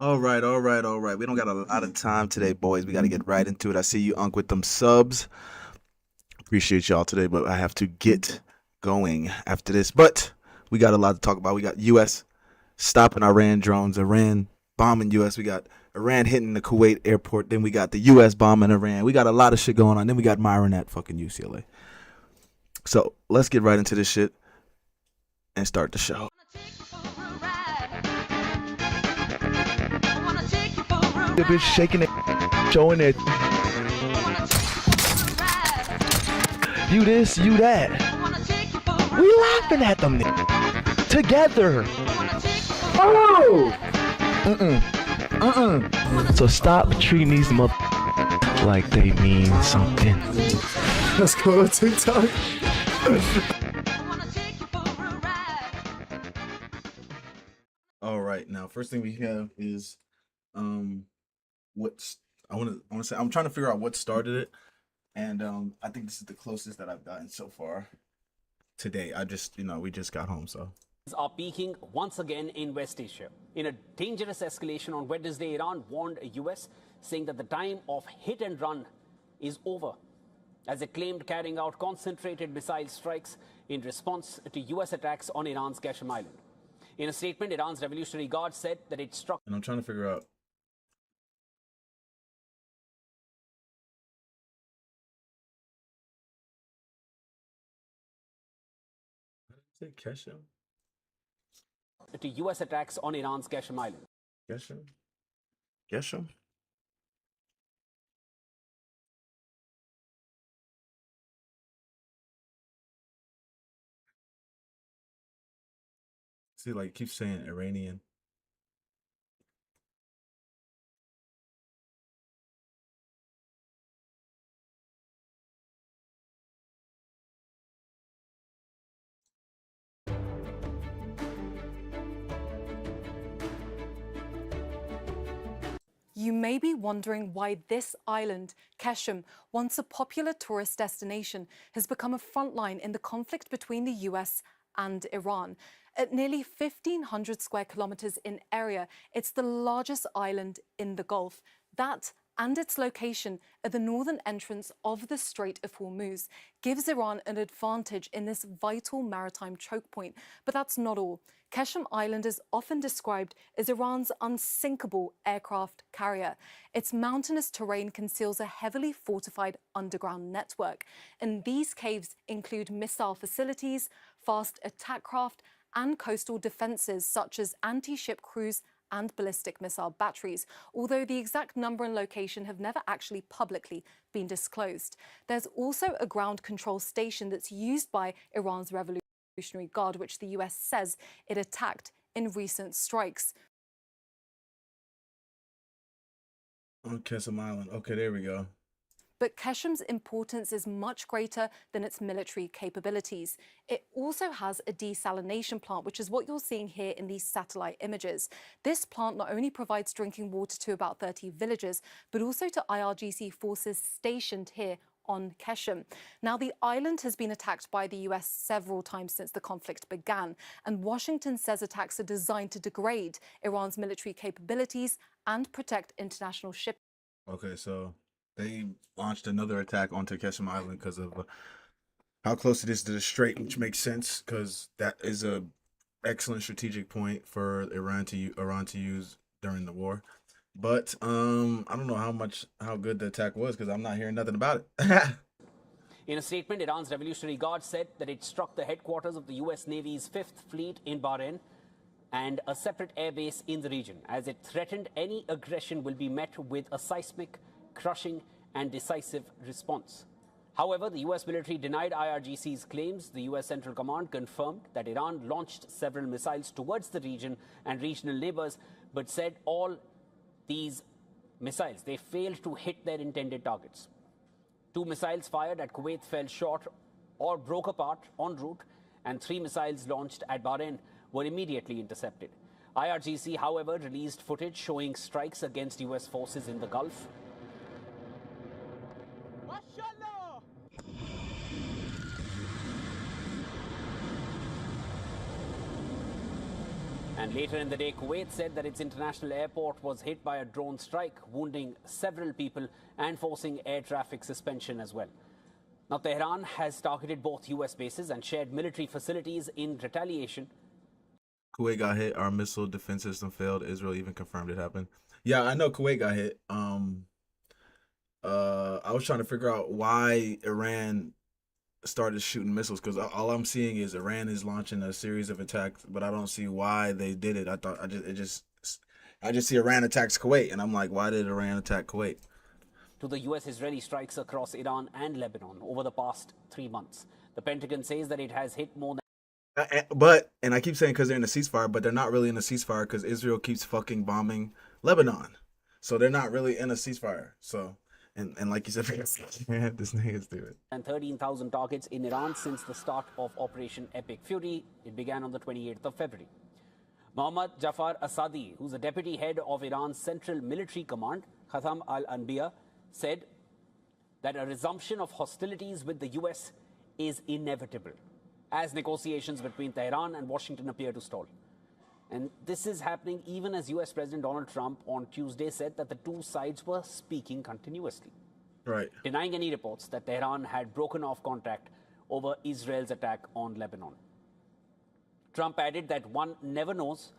All right. We don't got a lot of time today, boys. We got to get right into it. I see you, Unc, with them subs. Appreciate y'all today, but I have to get going after this. But we got a lot to talk about. We got U.S. stopping Iran drones, Iran bombing U.S. We got Iran hitting the Kuwait airport. Then we got the U.S. bombing Iran. We got a lot of shit going on. Then we got Myron at fucking UCLA. So let's get right into this shit and start the show. The bitch shaking it, showing it. You this, you that. We laughing at them together. Oh! So stop treating these mother like they mean something. Let's go to TikTok. All right, now first thing we have is what's I want to say I'm trying to figure out what started it, and I think this is the closest that I've gotten so far today. I just we just got home, so are peaking once again in West Asia. In a dangerous escalation on Wednesday, Iran warned the US, saying that the time of hit and run is over, as it claimed carrying out concentrated missile strikes in response to US attacks on Iran's Qasem Island. In a statement, Iran's Revolutionary Guard said that it struck. And I'm trying to figure out. How did it say Qasem? To US attacks on Iran's Qasem Island. Qasem? See, like, it keeps saying Iranian. You may be wondering why this island, Qasem, once a popular tourist destination, has become a front line in the conflict between the US and Iran. At nearly 1,500 square kilometers in area, it's the largest island in the Gulf. That and its location at the northern entrance of the Strait of Hormuz gives Iran an advantage in this vital maritime choke point. But that's not all. Qasem Island is often described as Iran's unsinkable aircraft carrier. Its mountainous terrain conceals a heavily fortified underground network, and these caves include missile facilities, fast attack craft, and coastal defences such as anti-ship cruise and ballistic missile batteries, although the exact number and location have never actually publicly been disclosed. There's also a ground control station that's used by Iran's Revolutionary Guard, which the US says it attacked in recent strikes. On Qasem Island. Okay, there we go. But Qasem's importance is much greater than its military capabilities. It also has a desalination plant, which is what you're seeing here in these satellite images. This plant not only provides drinking water to about 30 villages, but also to IRGC forces stationed here on Qasem. Now, the island has been attacked by the US several times since the conflict began, and Washington says attacks are designed to degrade Iran's military capabilities and protect international shipping. Okay, so they launched another attack onto Qasem Island because of how close it is to the strait, which makes sense because that is a excellent strategic point for Iran to use during the war. But I don't know how good the attack was because I'm not hearing nothing about it. In a statement, Iran's Revolutionary Guard said that it struck the headquarters of the US Navy's 5th Fleet in Bahrain and a separate airbase in the region, as it threatened any aggression will be met with a seismic, crushing and decisive response. However, the US military denied IRGC's claims. The US Central Command confirmed that Iran launched several missiles towards the region and regional neighbors, but said all these missiles, they failed to hit their intended targets. 2 missiles fired at Kuwait fell short or broke apart en route, and 3 missiles launched at Bahrain were immediately intercepted. IRGC, however, released footage showing strikes against US forces in the Gulf. And later in the day, Kuwait said that its international airport was hit by a drone strike, wounding several people and forcing air traffic suspension as well. Now, Tehran has targeted both US bases and shared military facilities in retaliation. Kuwait got hit. Our missile defense system failed. Israel even confirmed it happened. Yeah, I know Kuwait got hit. I was trying to figure out why Iran started shooting missiles because all I'm seeing is Iran is launching a series of attacks, but I don't see why they did it. I just see Iran attacks Kuwait, and I'm like, why did Iran attack Kuwait? To the US-Israeli strikes across Iran and Lebanon over the past 3 months. The Pentagon says that it has hit more than And I keep saying because they're in a ceasefire, but they're not really in a ceasefire because Israel keeps fucking bombing Lebanon, so they're not really in a ceasefire. So. And like you said, this nigga is stupid. and 13,000 targets in Iran since the start of Operation Epic Fury. It began on the 28th of February. Mohammad Jafar Asadi, who's the deputy head of Iran's Central Military Command, Khatam al-Anbiya, said that a resumption of hostilities with the US is inevitable as negotiations between Tehran and Washington appear to stall. And this is happening even as US President Donald Trump on Tuesday said that the two sides were speaking continuously, Right. denying any reports that Tehran had broken off contact over Israel's attack on Lebanon. Trump added that one never knows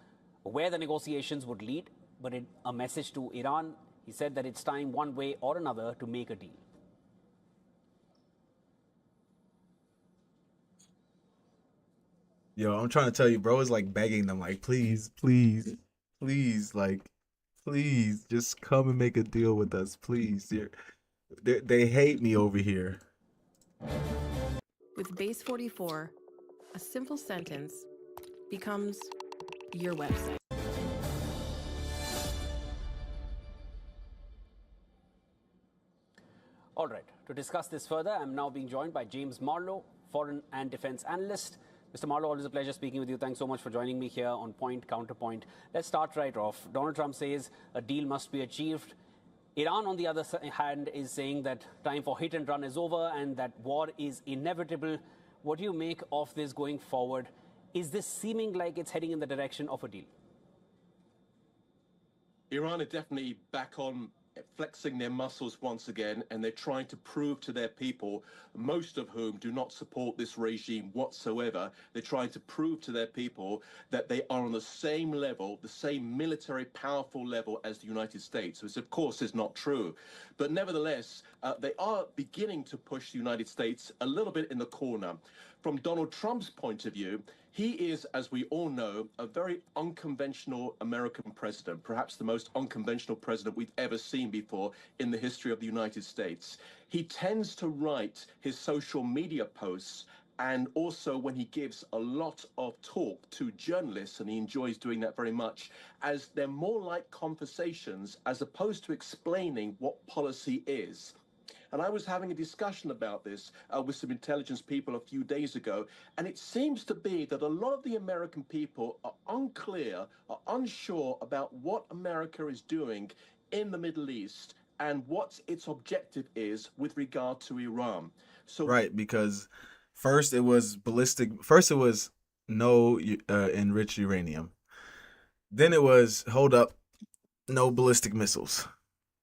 where the negotiations would lead, but in a message to Iran, he said that it's time one way or another to make a deal. Yo, I'm trying to tell you, bro is like begging them, like, please, please, please, like, please, just come and make a deal with us, please. They hate me over here. With Base 44, a simple sentence becomes your website. All right, to discuss this further, I'm now being joined by James Marlowe, foreign and defense analyst. Mr. Marlowe, always a pleasure speaking with you. Thanks so much for joining me here on Point Counterpoint. Let's start right off. Donald Trump says a deal must be achieved. Iran, on the other hand, is saying that time for hit and run is over and that war is inevitable. What do you make of this going forward? Is this seeming like it's heading in the direction of a deal? Iran are definitely back on flexing their muscles once again, and they're trying to prove to their people, most of whom do not support this regime whatsoever, they're trying to prove to their people that they are on the same level, the same military powerful level as the United States, which of course is not true. But nevertheless, they are beginning to push the United States a little bit in the corner. From Donald Trump's point of view, he is, as we all know, a very unconventional American president, perhaps the most unconventional president we've ever seen before in the history of the United States. He tends to write his social media posts, and also when he gives a lot of talk to journalists, and he enjoys doing that very much, as they're more like conversations as opposed to explaining what policy is. And I was having a discussion about this with some intelligence people a few days ago, and it seems to be that a lot of the American people are unclear, are unsure about what America is doing in the Middle East and what its objective is with regard to Iran. So Right, because first it was ballistic. First it was no enriched uranium. Then it was, hold up, no ballistic missiles.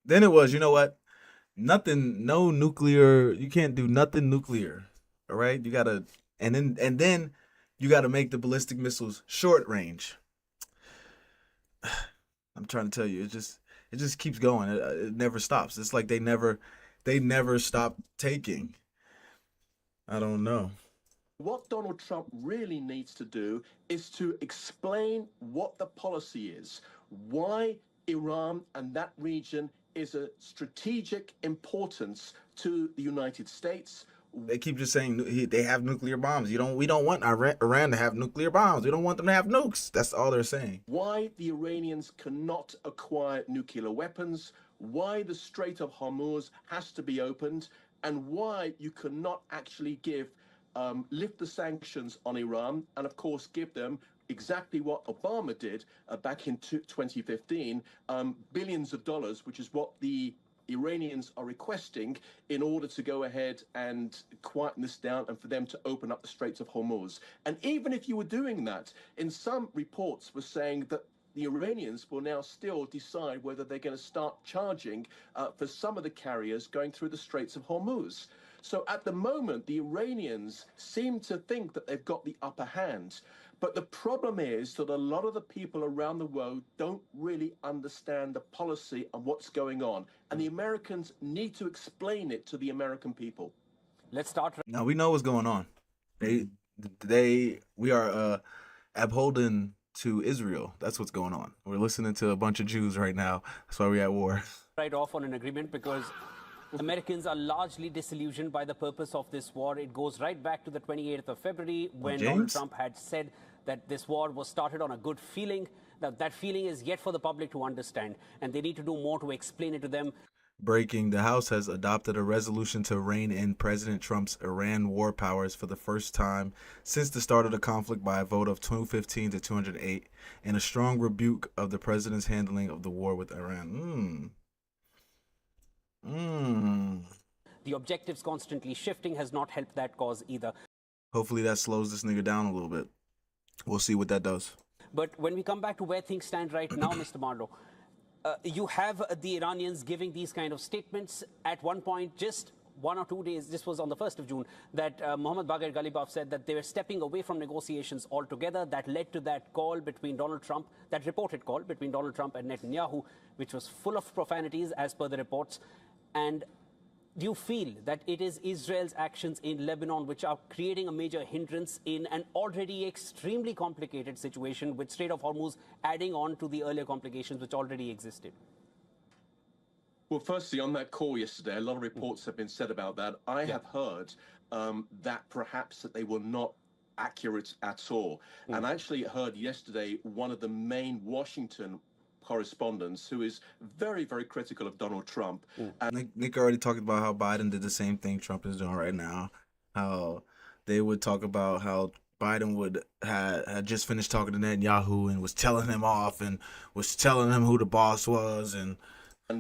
Then it was, you know what? Nothing, no nuclear. You can't do nothing nuclear. All right, you gotta, and then you gotta make the ballistic missiles short range. I'm trying to tell you, it just keeps going. It never stops. It's like they never stop taking. I don't know. what Donald Trump really needs to do is to explain what the policy is, why Iran and that region is a strategic importance to the United States. They keep just saying they have nuclear bombs. We don't want Iran to have nuclear bombs. We don't want them to have nukes. That's all they're saying. Why the Iranians cannot acquire nuclear weapons, why the Strait of Hormuz has to be opened, and why you cannot actually lift the sanctions on Iran, and of course give them exactly what Obama did back in 2015, billions of dollars, which is what the the Iranians are requesting in order to go ahead and quieten this down and for them to open up the Straits of Hormuz. And even if you were doing that, in some reports were saying that the Iranians will now still decide whether they're going to start charging for some of the carriers going through the Straits of Hormuz. So at the moment, the Iranians seem to think that they've got the upper hand. But the problem is that a lot of the people around the world don't really understand the policy and what's going on. And the Americans need to explain it to the American people. Let's start. Now we know what's going on. We are upholding to Israel. That's what's going on. We're listening to a bunch of Jews right now. That's why we're at war. Right off on an agreement because Americans are largely disillusioned by the purpose of this war. It goes right back to the 28th of February when Donald Trump had said that this war was started on a good feeling. That feeling is yet for the public to understand, and they need to do more to explain it to them. Breaking, the House has adopted a resolution to rein in President Trump's Iran war powers for the first time since the start of the conflict by a vote of 215 to 208, in a strong rebuke of the president's handling of the war with Iran. The objectives constantly shifting has not helped that cause either. Hopefully that slows this nigga down a little bit. We'll see what that does. But when we come back to where things stand right now, Mr. Marlowe, you have the Iranians giving these kind of statements. At one point, just 1 or 2 days, this was on the 1st of June, that Mohammad Bagher Ghalibaf said that they were stepping away from negotiations altogether. That led to that call between Donald Trump, that reported call between Donald Trump and Netanyahu, which was full of profanities as per the reports. And do you feel that it is Israel's actions in Lebanon which are creating a major hindrance in an already extremely complicated situation with Strait of Hormuz adding on to the earlier complications which already existed? Well, firstly, on that call yesterday, a lot of reports have been said about that. I have heard that perhaps that they were not accurate at all. And I actually heard yesterday one of the main Washington correspondents who is very, very critical of Donald Trump. Nick already talked about how Biden did the same thing Trump is doing right now. How they would talk about how Biden had just finished talking to Netanyahu and was telling him off and was telling him who the boss was, and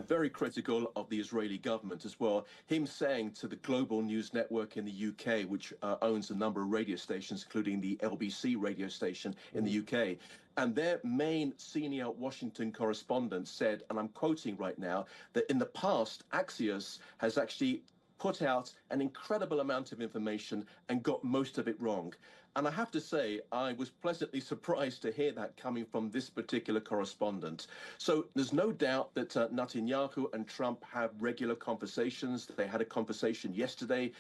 very critical of the Israeli government as well. Him saying to the Global News Network in the UK, which owns a number of radio stations, including the LBC radio station in the UK, and their main senior Washington correspondent said, and I'm quoting right now, that in the past, Axios has actually put out an incredible amount of information and got most of it wrong. And I have to say, I was pleasantly surprised to hear that coming from this particular correspondent. So there's no doubt that Netanyahu and Trump have regular conversations. They had a conversation yesterday.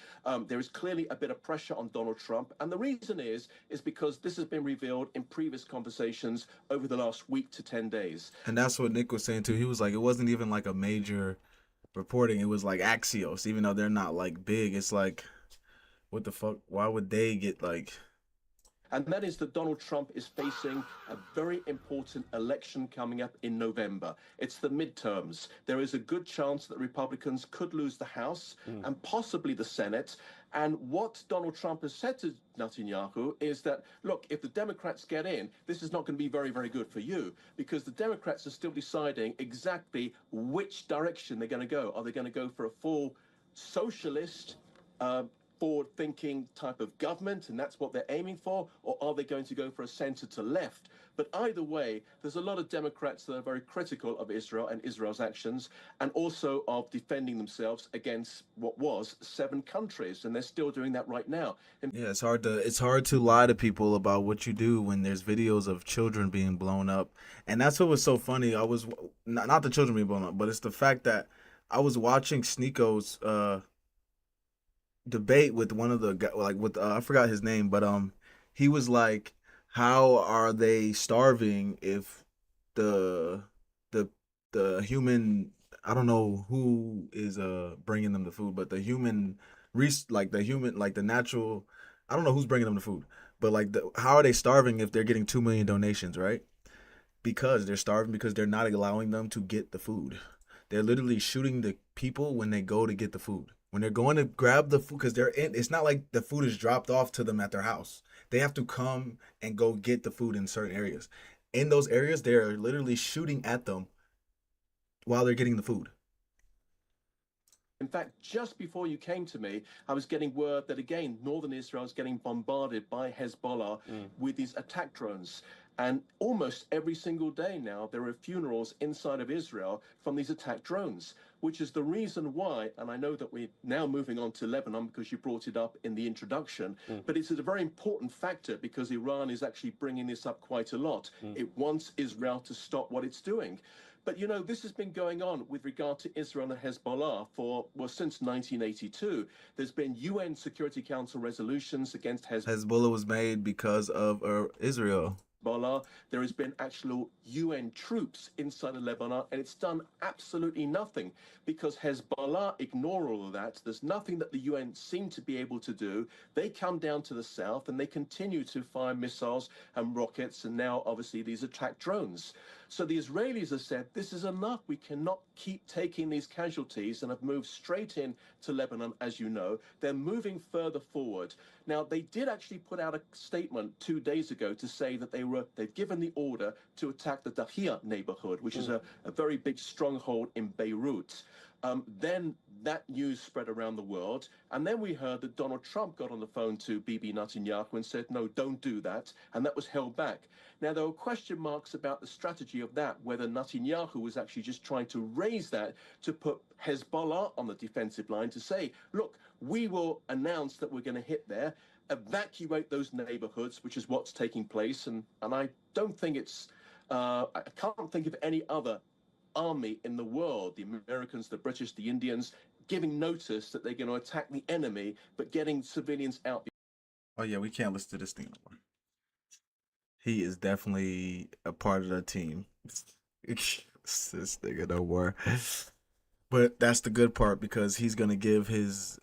There is clearly a bit of pressure on Donald Trump. And the reason is because this has been revealed in previous conversations over the last week to 10 days. And that's what Nick was saying too. He was like, it wasn't even like a major reporting. It was like Axios, even though they're not like big. It's like, what the fuck? Why would they get like... And that is that Donald Trump is facing a very important election coming up in November. It's the midterms. There is a good chance that Republicans could lose the House and possibly the Senate. And what Donald Trump has said to Netanyahu is that, look, if the Democrats get in, this is not going to be very, very good for you, because the Democrats are still deciding exactly which direction they're going to go. Are they going to go for a full socialist, forward-thinking type of government, and that's what they're aiming for, or are they going to go for a center to left? But either way, there's a lot of Democrats that are very critical of Israel and Israel's actions, and also of defending themselves against what was 7 countries, and they're still doing that right now. Yeah, it's hard to lie to people about what you do when there's videos of children being blown up, and that's what was so funny. I was not the children being blown up, but it's the fact that I was watching Sneako's debate with one of the I forgot his name, but he was like, how are they starving if the human, I don't know who is bringing them the food, but the natural, I don't know who's bringing them the food, but like how are they starving if they're getting 2 million donations, right? Because they're starving because they're not allowing them to get the food. They're literally shooting the people when they go to get the food. When they're going to grab the food, because it's not like the food is dropped off to them at their house. They have to come and go get the food in certain areas. In those areas, they're literally shooting at them while they're getting the food. In fact, just before you came to me, I was getting word that, again, northern Israel is getting bombarded by Hezbollah with these attack drones. And almost every single day now, there are funerals inside of Israel from these attack drones, which is the reason why, and I know that we're now moving on to Lebanon because you brought it up in the introduction, but it's a very important factor because Iran is actually bringing this up quite a lot. It wants Israel to stop what it's doing. But, you know, this has been going on with regard to Israel and Hezbollah for, well, since 1982. There's been UN Security Council resolutions against Hezbollah was made because of Israel. Hezbollah. There has been actual UN troops inside of Lebanon, and it's done absolutely nothing because Hezbollah ignore all of that. There's nothing that the UN seem to be able to do. They come down to the south and they continue to fire missiles and rockets, and now obviously these attack drones. So the Israelis have said, this is enough. We cannot keep taking these casualties, and have moved straight in to Lebanon, as you know. They're moving further forward. Now, they did actually put out a statement 2 days ago to say that they've given the order to attack the Dahia neighborhood, which is a very big stronghold in Beirut. Then that news spread around the world. And then we heard that Donald Trump got on the phone to Bibi Netanyahu and said, no, don't do that. And that was held back. Now, there were question marks about the strategy of that, whether Netanyahu was actually just trying to raise that to put Hezbollah on the defensive line to say, look, we will announce that we're going to hit there, evacuate those neighborhoods, which is what's taking place. And I don't think it's, I can't think of any other army in the world, the Americans, the British, the Indians, giving notice that they're going to attack the enemy, but getting civilians out. Oh yeah, we can't listen to this thing anymore. He is definitely a part of the team. This nigga no more. But that's the good part because he's gonna give his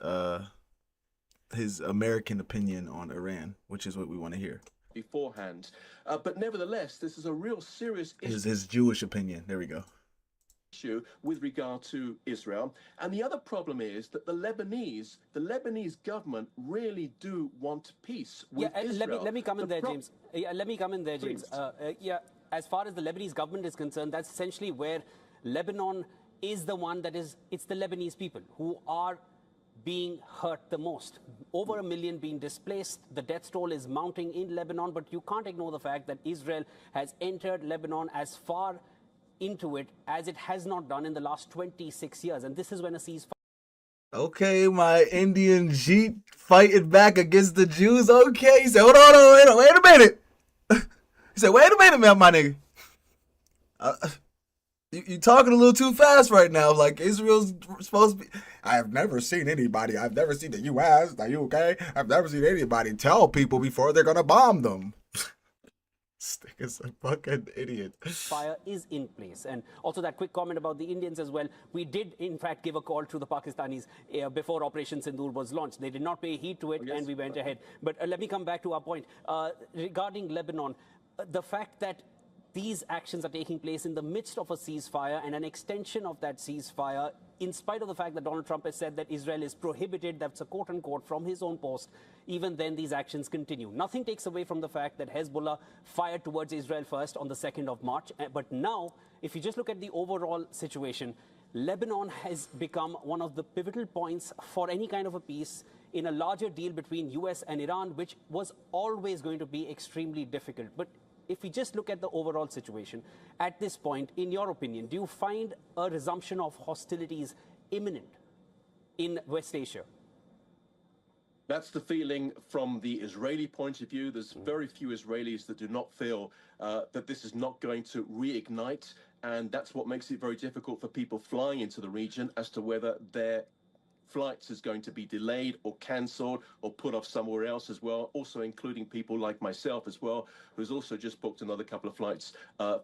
American opinion on Iran, which is what we want to hear. Beforehand, but nevertheless, this is a real serious issue. His Jewish opinion. There we go. With regard to Israel. And the other problem is that the Lebanese government really do want peace with Israel. Let me come in there, James. Let me come in there, James. As far as the Lebanese government is concerned, that's essentially where Lebanon is the one that is, it's the Lebanese people who are being hurt the most. Over 1 million being displaced. The death toll is mounting in Lebanon, but you can't ignore the fact that Israel has entered Lebanon as far into it as it has not done in the last 26 years. And this is when a ceasefire. Okay, my Indian Jeet fighting back against the Jews. Okay, he said, hold on, wait a minute. He said, wait a minute, man, my nigga. You talking a little too fast right now. Like Israel's supposed to be. I've never seen anybody. I've never seen the U.S., the UK. I've never seen anybody tell people before they're gonna bomb them. This is a fucking idiot. Fire is in place. And also that quick comment about the Indians as well. We did, in fact, give a call to the Pakistanis before Operation Sindoor was launched. They did not pay heed to it, and we went ahead. But let me come back to our point. Regarding Lebanon, the fact that these actions are taking place in the midst of a ceasefire and an extension of that ceasefire, in spite of the fact that Donald Trump has said that Israel is prohibited, that's a quote-unquote, from his own post, even then these actions continue. Nothing takes away from the fact that Hezbollah fired towards Israel first on the 2nd of March. But now, if you just look at the overall situation, Lebanon has become one of the pivotal points for any kind of a peace in a larger deal between US and Iran, which was always going to be extremely difficult. But if we just look at the overall situation, at this point, in your opinion, do you find a resumption of hostilities imminent in West Asia? That's the feeling from the Israeli point of view. There's very few Israelis that do not feel that this is not going to reignite. And that's what makes it very difficult for people flying into the region as to whether their flights is going to be delayed or cancelled or put off somewhere else as well, also including people like myself as well, who's also just booked another couple of flights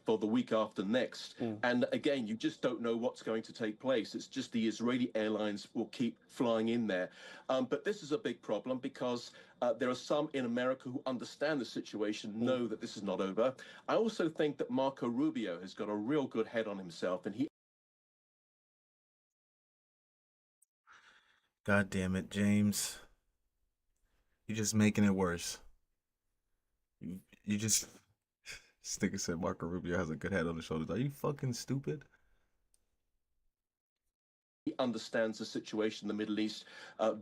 for the week after next. And again, you just don't know what's going to take place. It's just the Israeli airlines will keep flying in there. But this is a big problem because there are some in America who understand the situation, know that this is not over. I also think that Marco Rubio has got a real good head on himself, and he God damn it, James. You're just making it worse. You just... This nigga said Marco Rubio has a good head on his shoulders. Are you fucking stupid? He understands the situation in the Middle East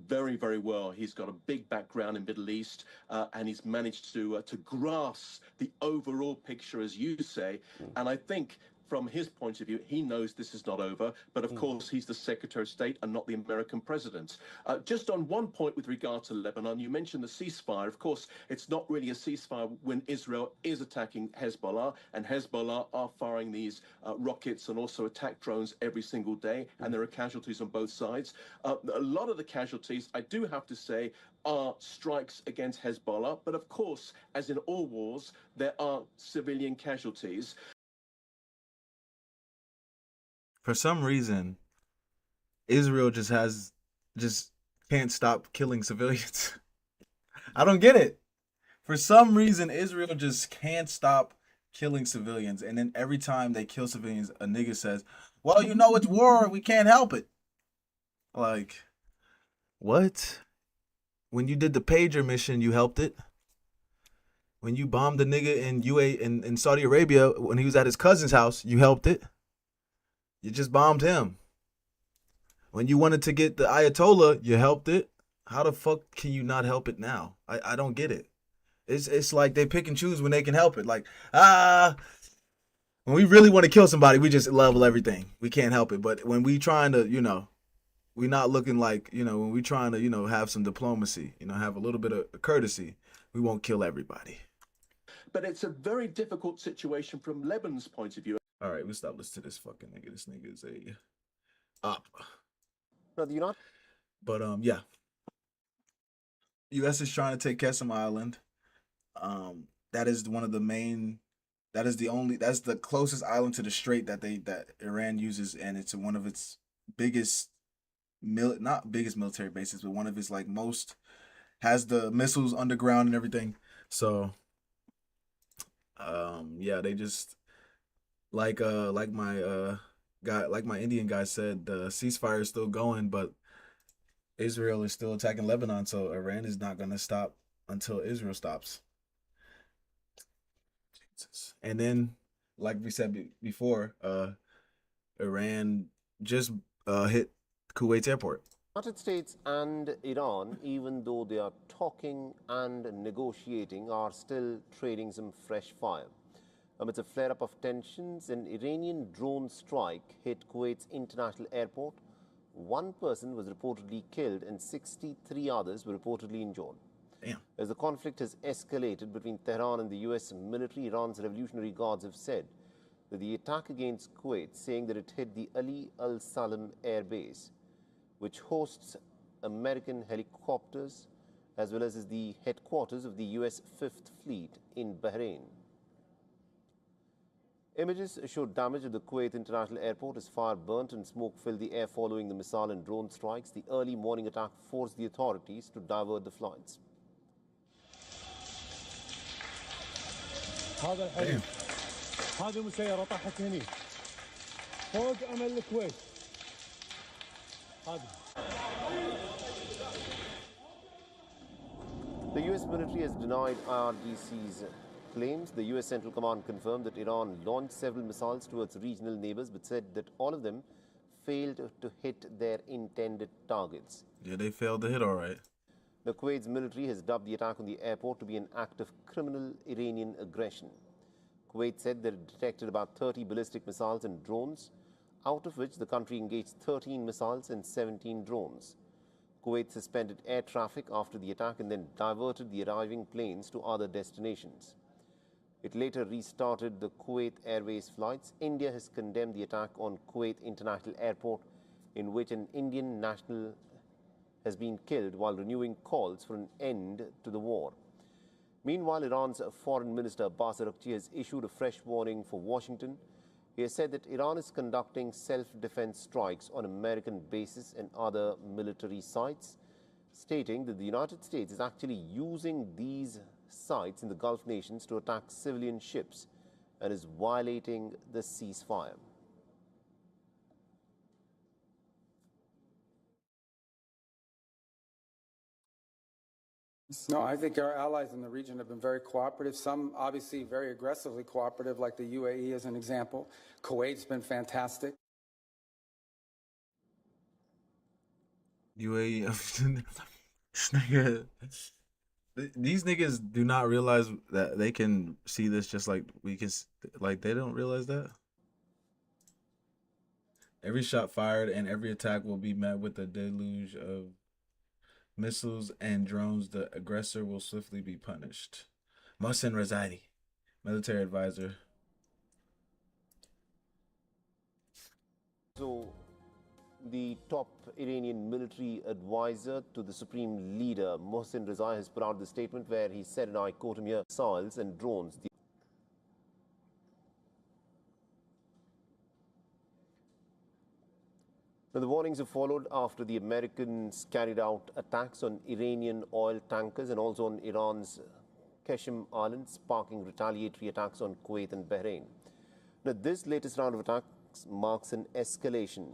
very, very well. He's got a big background in Middle East, and he's managed to grasp the overall picture, as you say. And I think from his point of view, he knows this is not over, but of course he's the Secretary of State and not the American president. Just on one point with regard to Lebanon, you mentioned the ceasefire. Of course, it's not really a ceasefire when Israel is attacking Hezbollah, and Hezbollah are firing these rockets and also attack drones every single day, and there are casualties on both sides. A lot of the casualties, I do have to say, are strikes against Hezbollah, but of course, as in all wars, there are civilian casualties. For some reason, Israel just can't stop killing civilians. I don't get it. For some reason, Israel just can't stop killing civilians. And then every time they kill civilians, a nigga says, well, you know, it's war. We can't help it. Like, what? When you did the pager mission, you helped it. When you bombed the nigga in Saudi Arabia when he was at his cousin's house, you helped it. You just bombed him. When you wanted to get the Ayatollah, you helped it. How the fuck can you not help it now? I don't get it. It's like they pick and choose when they can help it. Like, when we really want to kill somebody, we just level everything. We can't help it. But when we trying to, you know, we're not looking like, you know, when we trying to, you know, have some diplomacy, you know, have a little bit of courtesy, we won't kill everybody. But it's a very difficult situation from Lebanon's point of view. All right, we stop listening to this fucking nigga. This nigga is a op. No, you're not. But yeah, U.S. is trying to take Qasem Island. That is one of the main. That's the closest island to the strait that Iran uses, and it's one of its biggest not biggest military bases, but one of its like most has the missiles underground and everything. So yeah, they just like my Indian guy said, the ceasefire is still going, but Israel is still attacking Lebanon, so Iran is not gonna stop until Israel stops. Jesus. And then, like we said before, Iran just hit Kuwait's airport. United States and Iran, even though they are talking and negotiating, are still trading some fresh fire. Amidst a flare-up of tensions, an Iranian drone strike hit Kuwait's international airport. One person was reportedly killed and 63 others were reportedly injured. Damn. As the conflict has escalated between Tehran and the U.S. military, Iran's Revolutionary Guards have said that the attack against Kuwait, saying that it hit the Ali Al Salam air base, which hosts American helicopters, as well as is the headquarters of the U.S. Fifth Fleet in Bahrain. Images show damage at the Kuwait International Airport as fire burnt and smoke filled the air following the missile and drone strikes. The early morning attack forced the authorities to divert the flights. هذا الحريق هذه مسيرة طاحت هني فوق أمل الكويت هذه. The U.S. military has denied IRGC's claims. The U.S. Central Command confirmed that Iran launched several missiles towards regional neighbors, but said that all of them failed to hit their intended targets. Yeah, they failed to hit all right. The Kuwait's military has dubbed the attack on the airport to be an act of criminal Iranian aggression. Kuwait said that it detected about 30 ballistic missiles and drones, out of which the country engaged 13 missiles and 17 drones. Kuwait suspended air traffic after the attack and then diverted the arriving planes to other destinations. It later restarted the Kuwait Airways flights. India has condemned the attack on Kuwait International Airport, in which an Indian national has been killed, while renewing calls for an end to the war. Meanwhile, Iran's Foreign Minister Abbas Araghchi has issued a fresh warning for Washington. He has said that Iran is conducting self-defense strikes on American bases and other military sites, stating that the United States is actually using these sites in the Gulf nations to attack civilian ships and is violating the ceasefire. No, I think our allies in the region have been very cooperative. Some obviously very aggressively cooperative, like the UAE as an example. Kuwait's been fantastic. UAE. This nigga- These niggas do not realize that they can see this just like we can. Like they don't realize that. Every shot fired and every attack will be met with a deluge of missiles and drones. The aggressor will swiftly be punished. Mohsen Razadi, military advisor. So, the top Iranian military advisor to the supreme leader, Mohsen Rezai, has put out the statement where he said, and I quote him here, missiles and drones. Now, the warnings have followed after the Americans carried out attacks on Iranian oil tankers and also on Iran's Qasem Island, sparking retaliatory attacks on Kuwait and Bahrain. Now, this latest round of attacks marks an escalation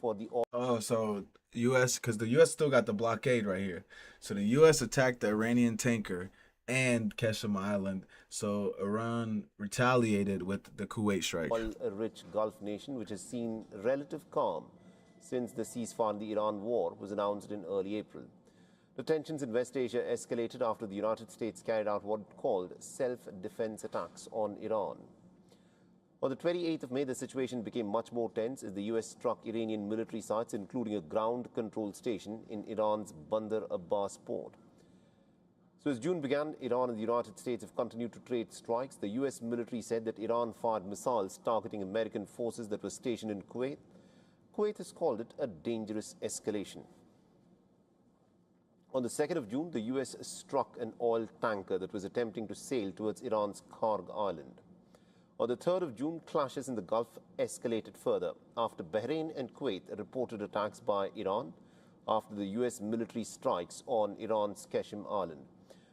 for the oil. Oh, so U.S. because the U.S. still got the blockade right here. So the U.S. attacked the Iranian tanker and Qasem Island. So Iran retaliated with the Kuwait strike. Oil-rich Gulf nation, which has seen relative calm since the ceasefire in the Iran war was announced in early April. The tensions in West Asia escalated after the United States carried out what it called self-defense attacks on Iran. On the 28th of May, the situation became much more tense as the U.S. struck Iranian military sites, including a ground control station in Iran's Bandar Abbas port. So as June began, Iran and the United States have continued to trade strikes. The U.S. military said that Iran fired missiles targeting American forces that were stationed in Kuwait. Kuwait has called it a dangerous escalation. On the 2nd of June, the U.S. struck an oil tanker that was attempting to sail towards Iran's Karg Island. On the 3rd of June, clashes in the Gulf escalated further after Bahrain and Kuwait reported attacks by Iran after the U.S. military strikes on Iran's Qasem Island.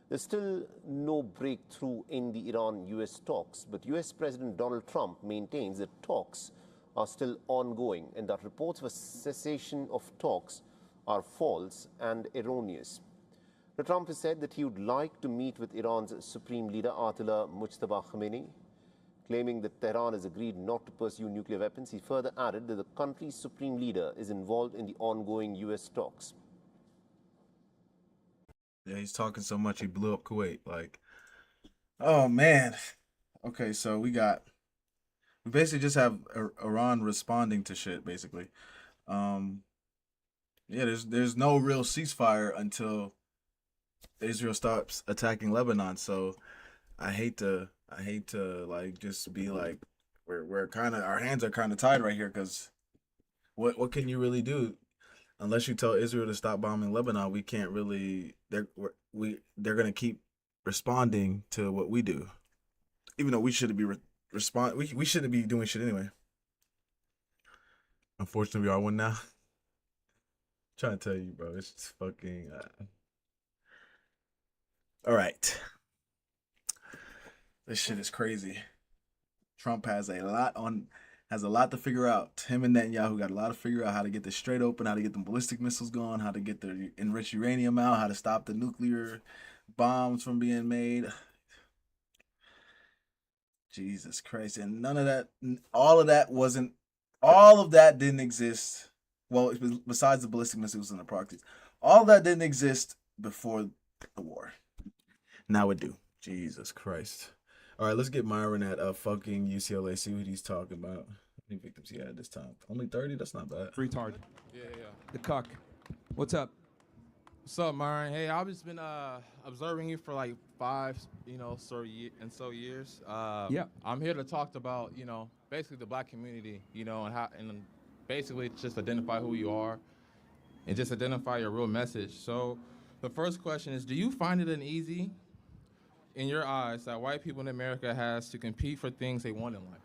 There's still no breakthrough in the Iran-U.S. talks, but U.S. President Donald Trump maintains that talks are still ongoing and that reports of a cessation of talks are false and erroneous. Now, Trump has said that he would like to meet with Iran's supreme leader, Ayatollah Mujtaba Khamenei, claiming that Tehran has agreed not to pursue nuclear weapons. He further added that the country's supreme leader is involved in the ongoing U.S. talks. Yeah, he's talking so much he blew up Kuwait. Like, oh man. Okay, so we basically just have Iran responding to shit, basically. Yeah, there's no real ceasefire until Israel stops attacking Lebanon. So I hate to like just be like we're kind of our hands are kind of tied right here because what can you really do unless you tell Israel to stop bombing Lebanon? We can't really they're gonna keep responding to what we do, even though we shouldn't be we shouldn't be doing shit anyway. Unfortunately, we are one now. Trying to tell you, bro, it's just fucking. All right, this shit is crazy. Trump has a lot to figure out. Him and Netanyahu got a lot to figure out how to get this straight open, how to get the ballistic missiles going, how to get the enriched uranium out, how to stop the nuclear bombs from being made. Jesus Christ. And none of that, all of that didn't exist. Well, besides the ballistic missiles and the proxies, all of that didn't exist before the war. Now it do. Jesus Christ. All right, let's get Myron at fucking UCLA, see what he's talking about. How many victims he had this time? Only 30? That's not bad. Retard. Yeah. The cuck. What's up? What's up, Myron? Hey, I've just been observing you for like 5, years. Yeah. I'm here to talk about, basically the black community, and basically just identify who you are and just identify your real message. So the first question is, do you find it uneasy in your eyes that white people in America has to compete for things they want in life?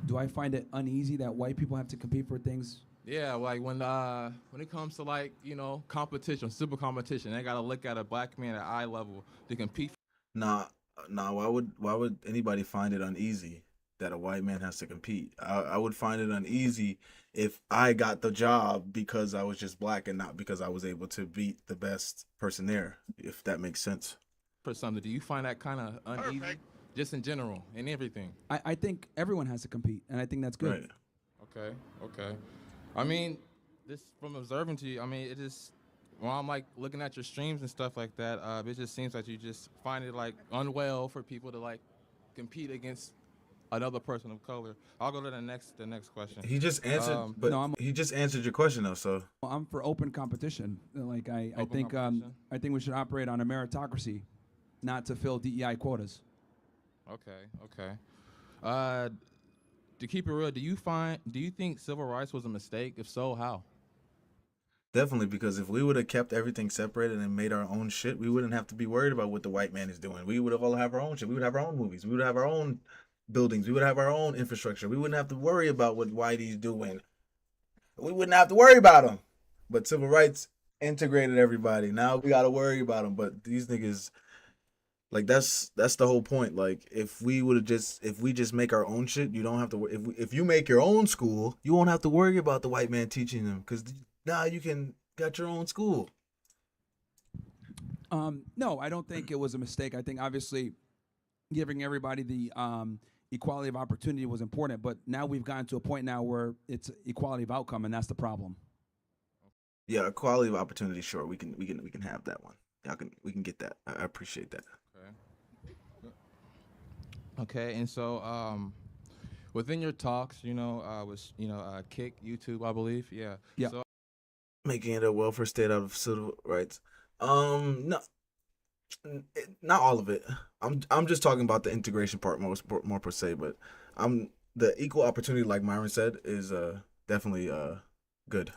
Do I find it uneasy that white people have to compete for things? Yeah, like when it comes to competition, super competition, they gotta look at a black man at eye level to compete. Nah. Why would anybody find it uneasy that a white man has to compete? I would find it uneasy if I got the job because I was just black and not because I was able to beat the best person there. If that makes sense. For something, do you find that kind of uneasy, just in general, in everything? I think everyone has to compete, and I think that's good. Right. Okay. I mean, this from observing to you, I mean, it is when I'm like looking at your streams and stuff like that, it just seems like you just find it like unwell for people to like compete against another person of color. I'll go to the next question. He just answered, but No, he just answered your question though. So I'm for open competition. Like I think I think we should operate on a meritocracy, not to fill DEI quotas. Okay. To keep it real, do you think civil rights was a mistake? If so, how? definitely, because if we would have kept everything separated and made our own shit, we wouldn't have to be worried about what the white man is doing. We would all have our own shit. We would have our own movies. We would have our own buildings. We would have our own infrastructure. We wouldn't have to worry about what Whitey's doing. We wouldn't have to worry about them. But civil rights integrated everybody. Now we got to worry about them. But these niggas, like that's the whole point. Like if we just make our own shit, you don't have to. If you make your own school, you won't have to worry about the white man teaching them because now you can got your own school. No, I don't think it was a mistake. I think obviously giving everybody the equality of opportunity was important, but now we've gotten to a point now where it's equality of outcome, and that's the problem. Yeah, equality of opportunity. Sure, we can have that one. We can get that. I appreciate that. Okay, and so within your talks, was Kick YouTube, I believe, yeah. So, Making it a welfare state out of civil rights. No, not all of it. I'm just talking about the integration part more per se. But the equal opportunity, like Myron said, is definitely good.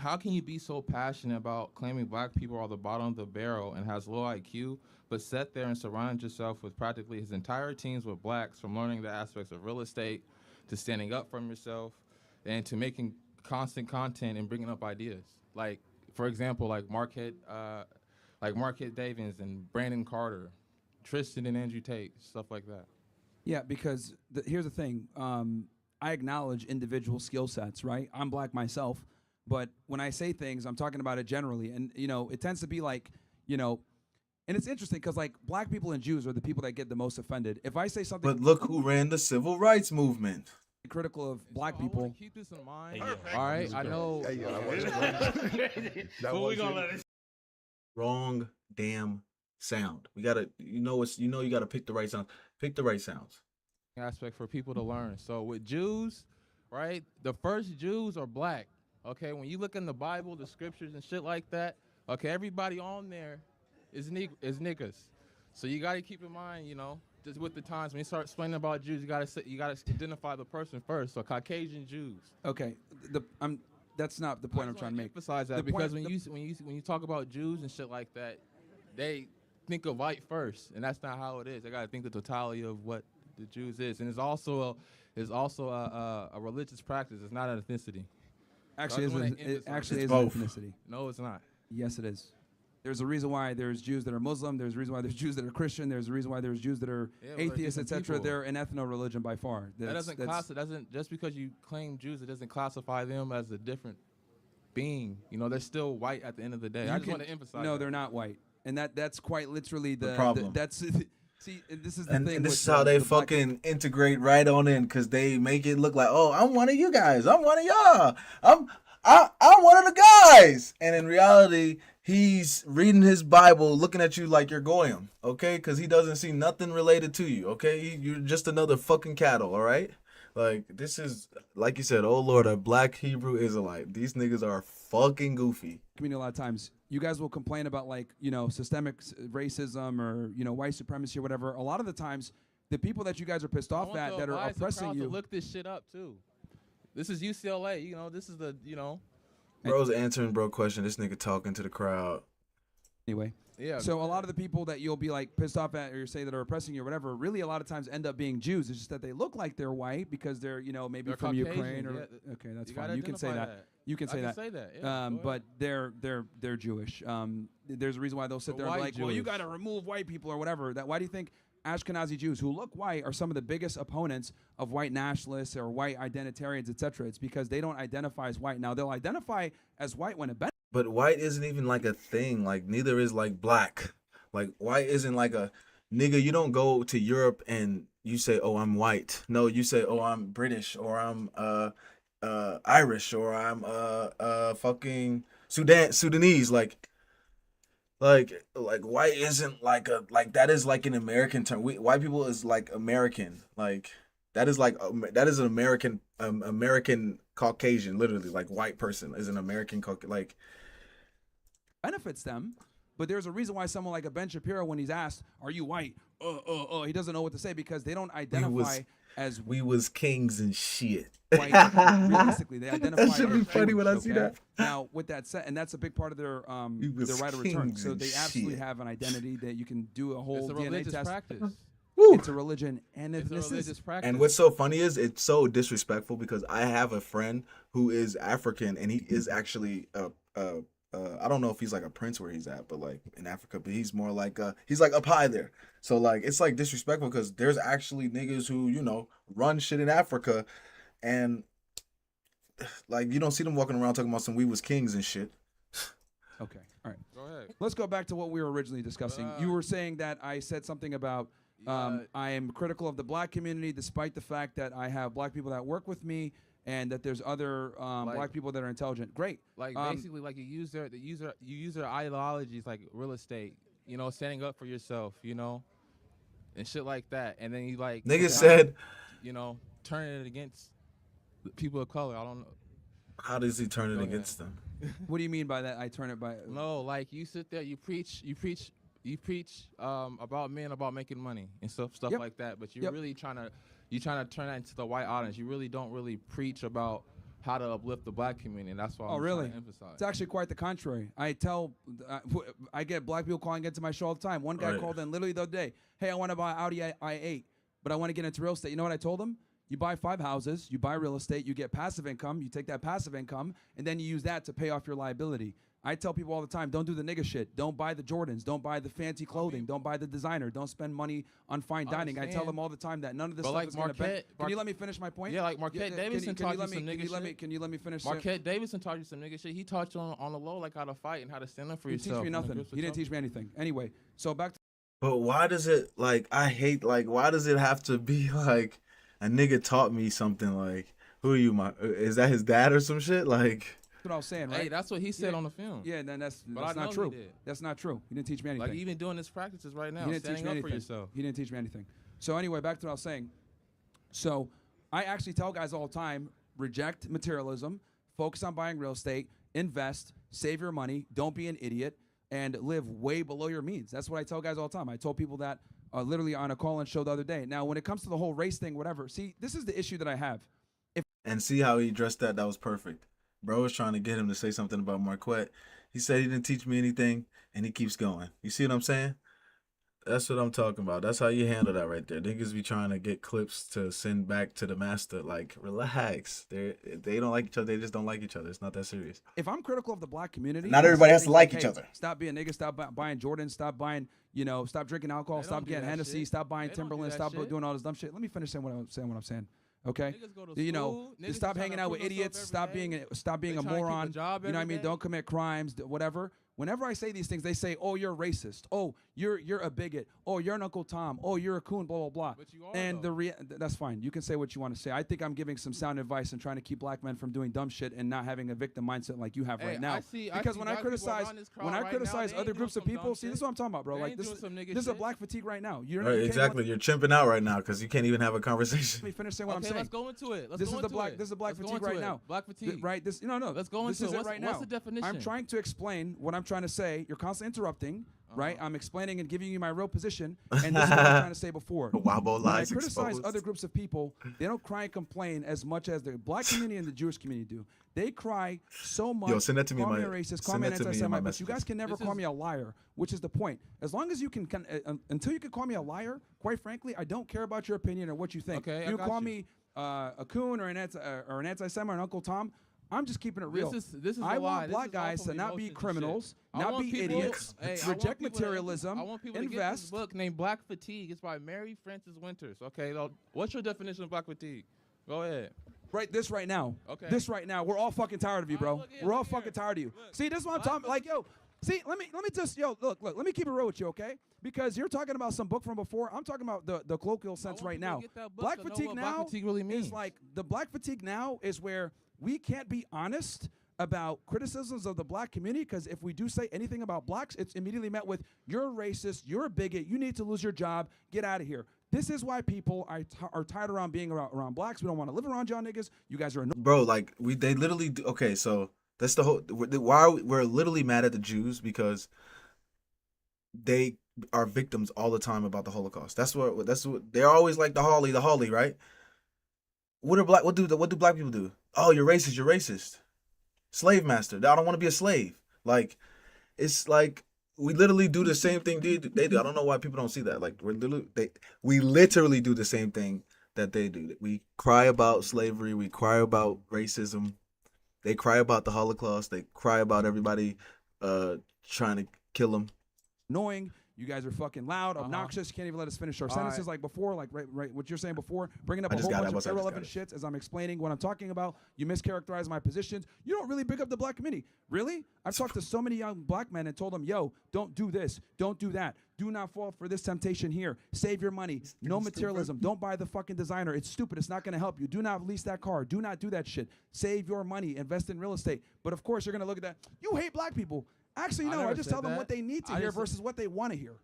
how can you be so passionate about claiming black people are the bottom of the barrel and has low IQ, but sat there and surrounded yourself with practically his entire teams with blacks, from learning the aspects of real estate to standing up for yourself and to making constant content and bringing up ideas? Like, for example, like Marquette Davies and Brandon Carter, Tristan and Andrew Tate, stuff like that. Yeah, because here's the thing. I acknowledge individual skill sets, right? I'm black myself, but when I say things, I'm talking about it generally. And, it tends to be like, and it's interesting because, like, black people and Jews are the people that get the most offended. If I say something... But look who ran the civil rights movement. Critical of black people. Keep this in mind. All right, I know. Wrong damn sound. We gotta, you gotta pick the right sound. Pick the right sounds. Aspect for people to learn. So with Jews, right? The first Jews are black. Okay, when you look in the Bible, the scriptures and shit like that. Okay, everybody on there is niggas. So you gotta keep in mind, just with the times when you start explaining about Jews, you gotta identify the person first. So Caucasian Jews. Okay, that's not the point I'm trying to make. Emphasize that because when you talk about Jews and shit like that, they think of white first, and that's not how it is. They gotta think the totality of what the Jews is, and it's also a religious practice. It's not an ethnicity. Actually, it actually is both. an ethnicity. No, it's not. Yes, it is. There's a reason why there's Jews that are Muslim. There's a reason why there's Jews that are Christian. There's a reason why there's Jews that are atheists, etc. They're an ethno-religion by far. Doesn't just because you claim Jews, it doesn't classify them as a different being. They're still white at the end of the day. I just want to emphasize. No, they're not white, and that's quite literally the problem. See, this is the thing. And this is how they fucking integrate right on in, because they make it look like, oh, I'm one of you guys. I'm one of y'all. I'm one of the guys. And in reality, he's reading his Bible, looking at you like you're Goyim, okay? Because he doesn't see nothing related to you, okay? You're just another fucking cattle, all right? Like, this is, like you said, oh Lord, a black Hebrew Israelite. These niggas are fucking goofy. A lot of times, you guys will complain about, like, systemic racism or, white supremacy or whatever. A lot of the times, the people that you guys are pissed off at that are oppressing you. To look this shit up too. This is UCLA. This is the Bro's answering bro question. This nigga talking to the crowd. Anyway. Yeah. So a lot of the people that you'll be like pissed off at or say that are oppressing you or whatever, really a lot of times end up being Jews. It's just that they look like they're white because they're, maybe they're from Caucasian, Ukraine or yeah. okay, that's You fine. You can say that. You can say that. Say that. Yeah, but they're Jewish. There's a reason why they'll sit there and be like, well, you got to remove white people or whatever. Why do you think Ashkenazi Jews who look white are some of the biggest opponents of white nationalists or white identitarians, etc.? It's because they don't identify as white. Now they'll identify as white when it benefits. But white isn't even like a thing. Like neither is like black. Like white isn't like a nigga. You don't go to Europe and you say, oh, I'm white. No, you say, oh, I'm British or I'm Irish or I'm fucking Sudanese. Like white isn't like a like that is like an American term. White people is like American. Like that is like that is an American Caucasian. Literally, like white person is an American like benefits them. But there's a reason why someone like a Ben Shapiro, when he's asked, "Are you white?" He doesn't know what to say because they don't identify as we was kings and shit. White. Realistically, they identify. That should be funny when I see that. Now, with that said, and that's a big part of their right of return. So they absolutely have an identity that you can do a whole DNA test. Practice. It's a religion and it's a religious practice. And what's so funny is it's so disrespectful because I have a friend who is African and he is actually I don't know if he's like a prince where he's at, but like in Africa, but he's more like he's like up high there. So like it's like disrespectful because there's actually niggas who, you know, run shit in Africa and like you don't see them walking around talking about some we was kings and shit. Okay. All right. Go ahead. Let's go back to what we were originally discussing. You were saying that I said something about I am critical of the black community despite the fact that I have black people that work with me and that there's other black people that are intelligent. Great. Like basically, like you use their ideologies like real estate, you know, standing up for yourself, you know, and shit like that. And then you like niggas said, you know, turning it against people of color. I don't know. How does he turn it against them? What do you mean by that? I turn it by no, like you sit there, you preach about men, about making money and stuff like that. But you're really trying to turn that into the white audience. You really don't really preach about how to uplift the black community, and that's why I'm trying to emphasize. It's actually quite the contrary. I get black people calling into my show all the time. One guy called in literally the other day, "Hey, I want to buy Audi i8, but I want to get into real estate." You know what I told him? You buy 5 houses, you buy real estate, you get passive income, you take that passive income, and then you use that to pay off your liability. I tell people all the time, don't do the nigga shit. Don't buy the Jordans. Don't buy the fancy clothing. Don't buy the designer. Don't spend money on fine dining. I tell them all the time that none of this stuff is going to benefit. Can you let me finish my point? Yeah, like Marquette Davidson taught you some nigga shit. Can you let me finish? Marquette Davidson taught you some nigga shit. He taught you on the low like how to fight and how to stand up for yourself. He didn't teach me nothing. He didn't teach me anything. Anyway, so back to. But why does it like I hate like why does it have to be like a nigga taught me something like who are you is that his dad or some shit like? That's what I was saying, right? Hey, that's what he said on the film. Yeah, then that's not true. That's not true. He didn't teach me anything. Like even doing his practices right now, he didn't teach me anything. For yourself. He didn't teach me anything. So anyway, back to what I was saying. So I actually tell guys all the time, reject materialism, focus on buying real estate, invest, save your money, don't be an idiot, and live way below your means. That's what I tell guys all the time. I told people that literally on a call-in show the other day. Now, when it comes to the whole race thing, whatever, see, this is the issue that I have. And see how he addressed that? That was perfect. Bro was trying to get him to say something about Marquette. He said he didn't teach me anything, and he keeps going. You see what I'm saying? That's what I'm talking about. That's how you handle that right there. Niggas be trying to get clips to send back to the master. Like, relax. They don't like each other. They just don't like each other. It's not that serious. If I'm critical of the black community, not everybody has to like each other. Stop being niggas. Stop buying Jordans. Stop buying, stop drinking alcohol. Stop getting Hennessy. Stop buying Timberland. Stop doing all this dumb shit. Let me finish saying what I'm saying. Okay, stop hanging out with idiots. Stop being a moron. You know what I mean? Don't commit crimes. Whatever. Whenever I say these things, they say, "Oh, you're racist. Oh, you're a bigot. Oh, you're an Uncle Tom. Oh, you're a coon." Blah blah blah. But you are, and that's fine. You can say what you want to say. I think I'm giving some sound advice and trying to keep black men from doing dumb shit and not having a victim mindset like you have right now. Because when I criticize other groups of people, see, this is what I'm talking about, bro. Like this is a black fatigue right now. You're exactly. You're chimping out right now because you can't even have a conversation. Let me finish saying what I'm saying. Let's go into it. This is the black fatigue right now. Black fatigue. Right. Let's go into it right now. What's the definition? I'm trying to explain what I'm trying to say. You're constantly interrupting, right? I'm explaining and giving you my real position, and this is what I'm trying to say before. When I criticize other groups of people, they don't cry and complain as much as the black community and the Jewish community do. They cry so much. Yo, send that to me. Call me a racist, call me an anti-Semite, but you guys can never call me a liar, which is the point. As long as you can, until you can call me a liar, quite frankly, I don't care about your opinion or what you think. Okay, you call me a coon or an anti-Semite or an Uncle Tom. I'm just keeping it real. This is I want black guys to not be criminals, not be idiots, reject materialism, I want people to invest. get this book named Black Fatigue. It's by Mary Frances Winters. Okay, what's your definition of black fatigue? Go ahead. Right now. Okay. This right now. We're all fucking tired of you, bro. We're all fucking tired of you. See, this is what I'm talking. Like, yo. See, let me just look. Let me keep it real with you, okay? Because you're talking about some book from before. I'm talking about the colloquial sense right now. Black fatigue now really means. is like the black fatigue now is where we can't be honest about criticisms of the black community, because if we do say anything about blacks, it's immediately met with, you're a racist, you're a bigot, you need to lose your job, get out of here. This is why people are tired around being around blacks. We don't want to live around y'all niggas. You guys are bro. Like they literally do. Okay, so that's the whole. Why we're literally mad at the Jews, because they are victims all the time about the Holocaust. That's what they're always like, the Holly, right? What do black people do? Oh, you're racist. Slave master. I don't want to be a slave. Like, it's like we literally do the same thing they do. I don't know why people don't see that. Like, we literally do the same thing that they do. We cry about slavery. We cry about racism. They cry about the Holocaust. They cry about everybody trying to kill them. Annoying. You guys are fucking loud, obnoxious. You can't even let us finish our sentences like before, like right what you're saying before, bringing up a whole bunch of irrelevant shits as I'm explaining what I'm talking about. You mischaracterize my positions. You don't really pick up the black community. Really? I've talked to so many young black men and told them, yo, don't do this. Don't do that. Do not fall for this temptation here. Save your money. No materialism. Don't buy the fucking designer. It's stupid. It's not going to help you. Do not lease that car. Do not do that shit. Save your money. Invest in real estate. But of course, you're going to look at that. You hate black people. Actually, no, I just tell them what they need to hear versus what they want to hear.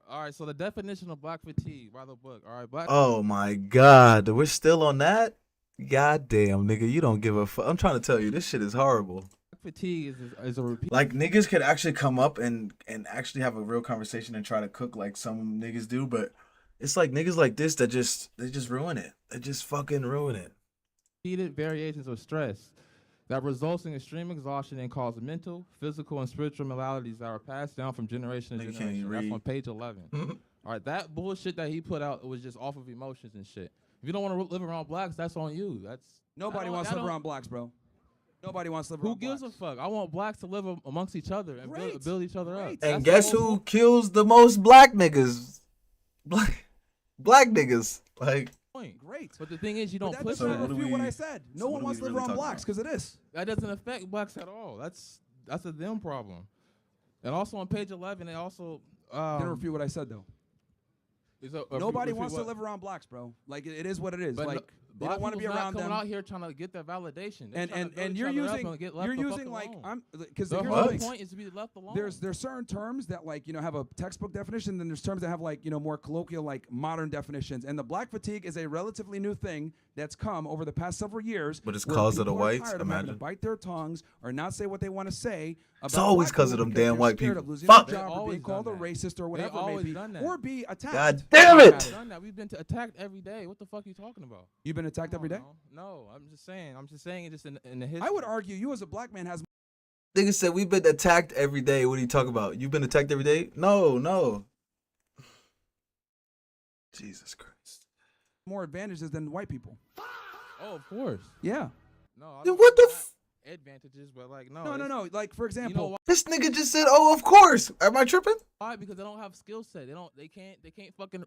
All right, so the definition of black fatigue by the book. All right, black. Oh my God, we're still on that? God damn, nigga, you don't give a fuck. I'm trying to tell you, this shit is horrible. Black fatigue is a repeat. Like, niggas could actually come up and actually have a real conversation and try to cook like some niggas do, but it's like niggas like this that they just ruin it. They just fucking ruin it. Repeated variations of stress that results in extreme exhaustion and cause mental, physical, and spiritual maladies that are passed down from generation to generation. That's on page 11. All right, that bullshit that he put out was just off of emotions and shit. If you don't want to live around blacks, that's on you. Nobody wants to live around blacks, bro. Nobody wants to live around blacks. Who gives a fuck? I want blacks to live amongst each other and build each other up. And guess who kills the most black niggas? Black niggas. Like, great. But the thing is, you don't push that. Doesn't refute what I said. No one wants to live around blacks because of this. That doesn't affect blacks at all. That's a them problem. And also on page 11, they also didn't refute what I said though. Nobody wants to live around blacks, bro. Like it is what it is. But like they don't want to be around them. Coming out here trying to get that validation. And you're using like because the whole point is to be left alone. There's certain terms that like have a textbook definition, then there's terms that have like more colloquial like modern definitions. And the black fatigue is a relatively new thing that's come over the past several years. But it's caused of the whites. Imagine to bite their tongues or not say what they want to say. It's always because of them damn white people. Fuck. Or being called a racist or whatever it may be, or be attacked. God damn it! We've been attacked every day. What the fuck are you talking about? You've been attacked every day? No, I'm just saying it just in the history. I would argue you as a black man has. Nigga said we've been attacked every day. What are you talking about? You've been attacked every day? No. Jesus Christ. More advantages than white people. Oh, of course. Yeah. No. What the advantages, but like no. No. Like for example, this nigga just said, "Oh, of course." Am I tripping? Why? Because they don't have skill set. They can't fucking.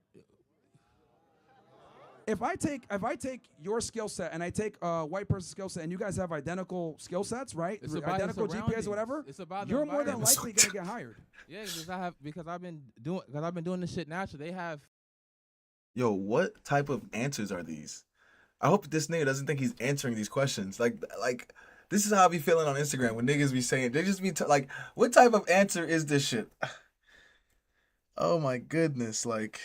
If I take your skill set and I take a white person's skill set and you guys have identical skill sets, right? Identical GPAs or whatever. It's about you're more than likely gonna get hired. Yeah, because I've been doing this shit naturally. They have. Yo, what type of answers are these? I hope this nigga doesn't think he's answering these questions. Like this is how I be feeling on Instagram when niggas be saying, they just be like, what type of answer is this shit? Oh my goodness, like.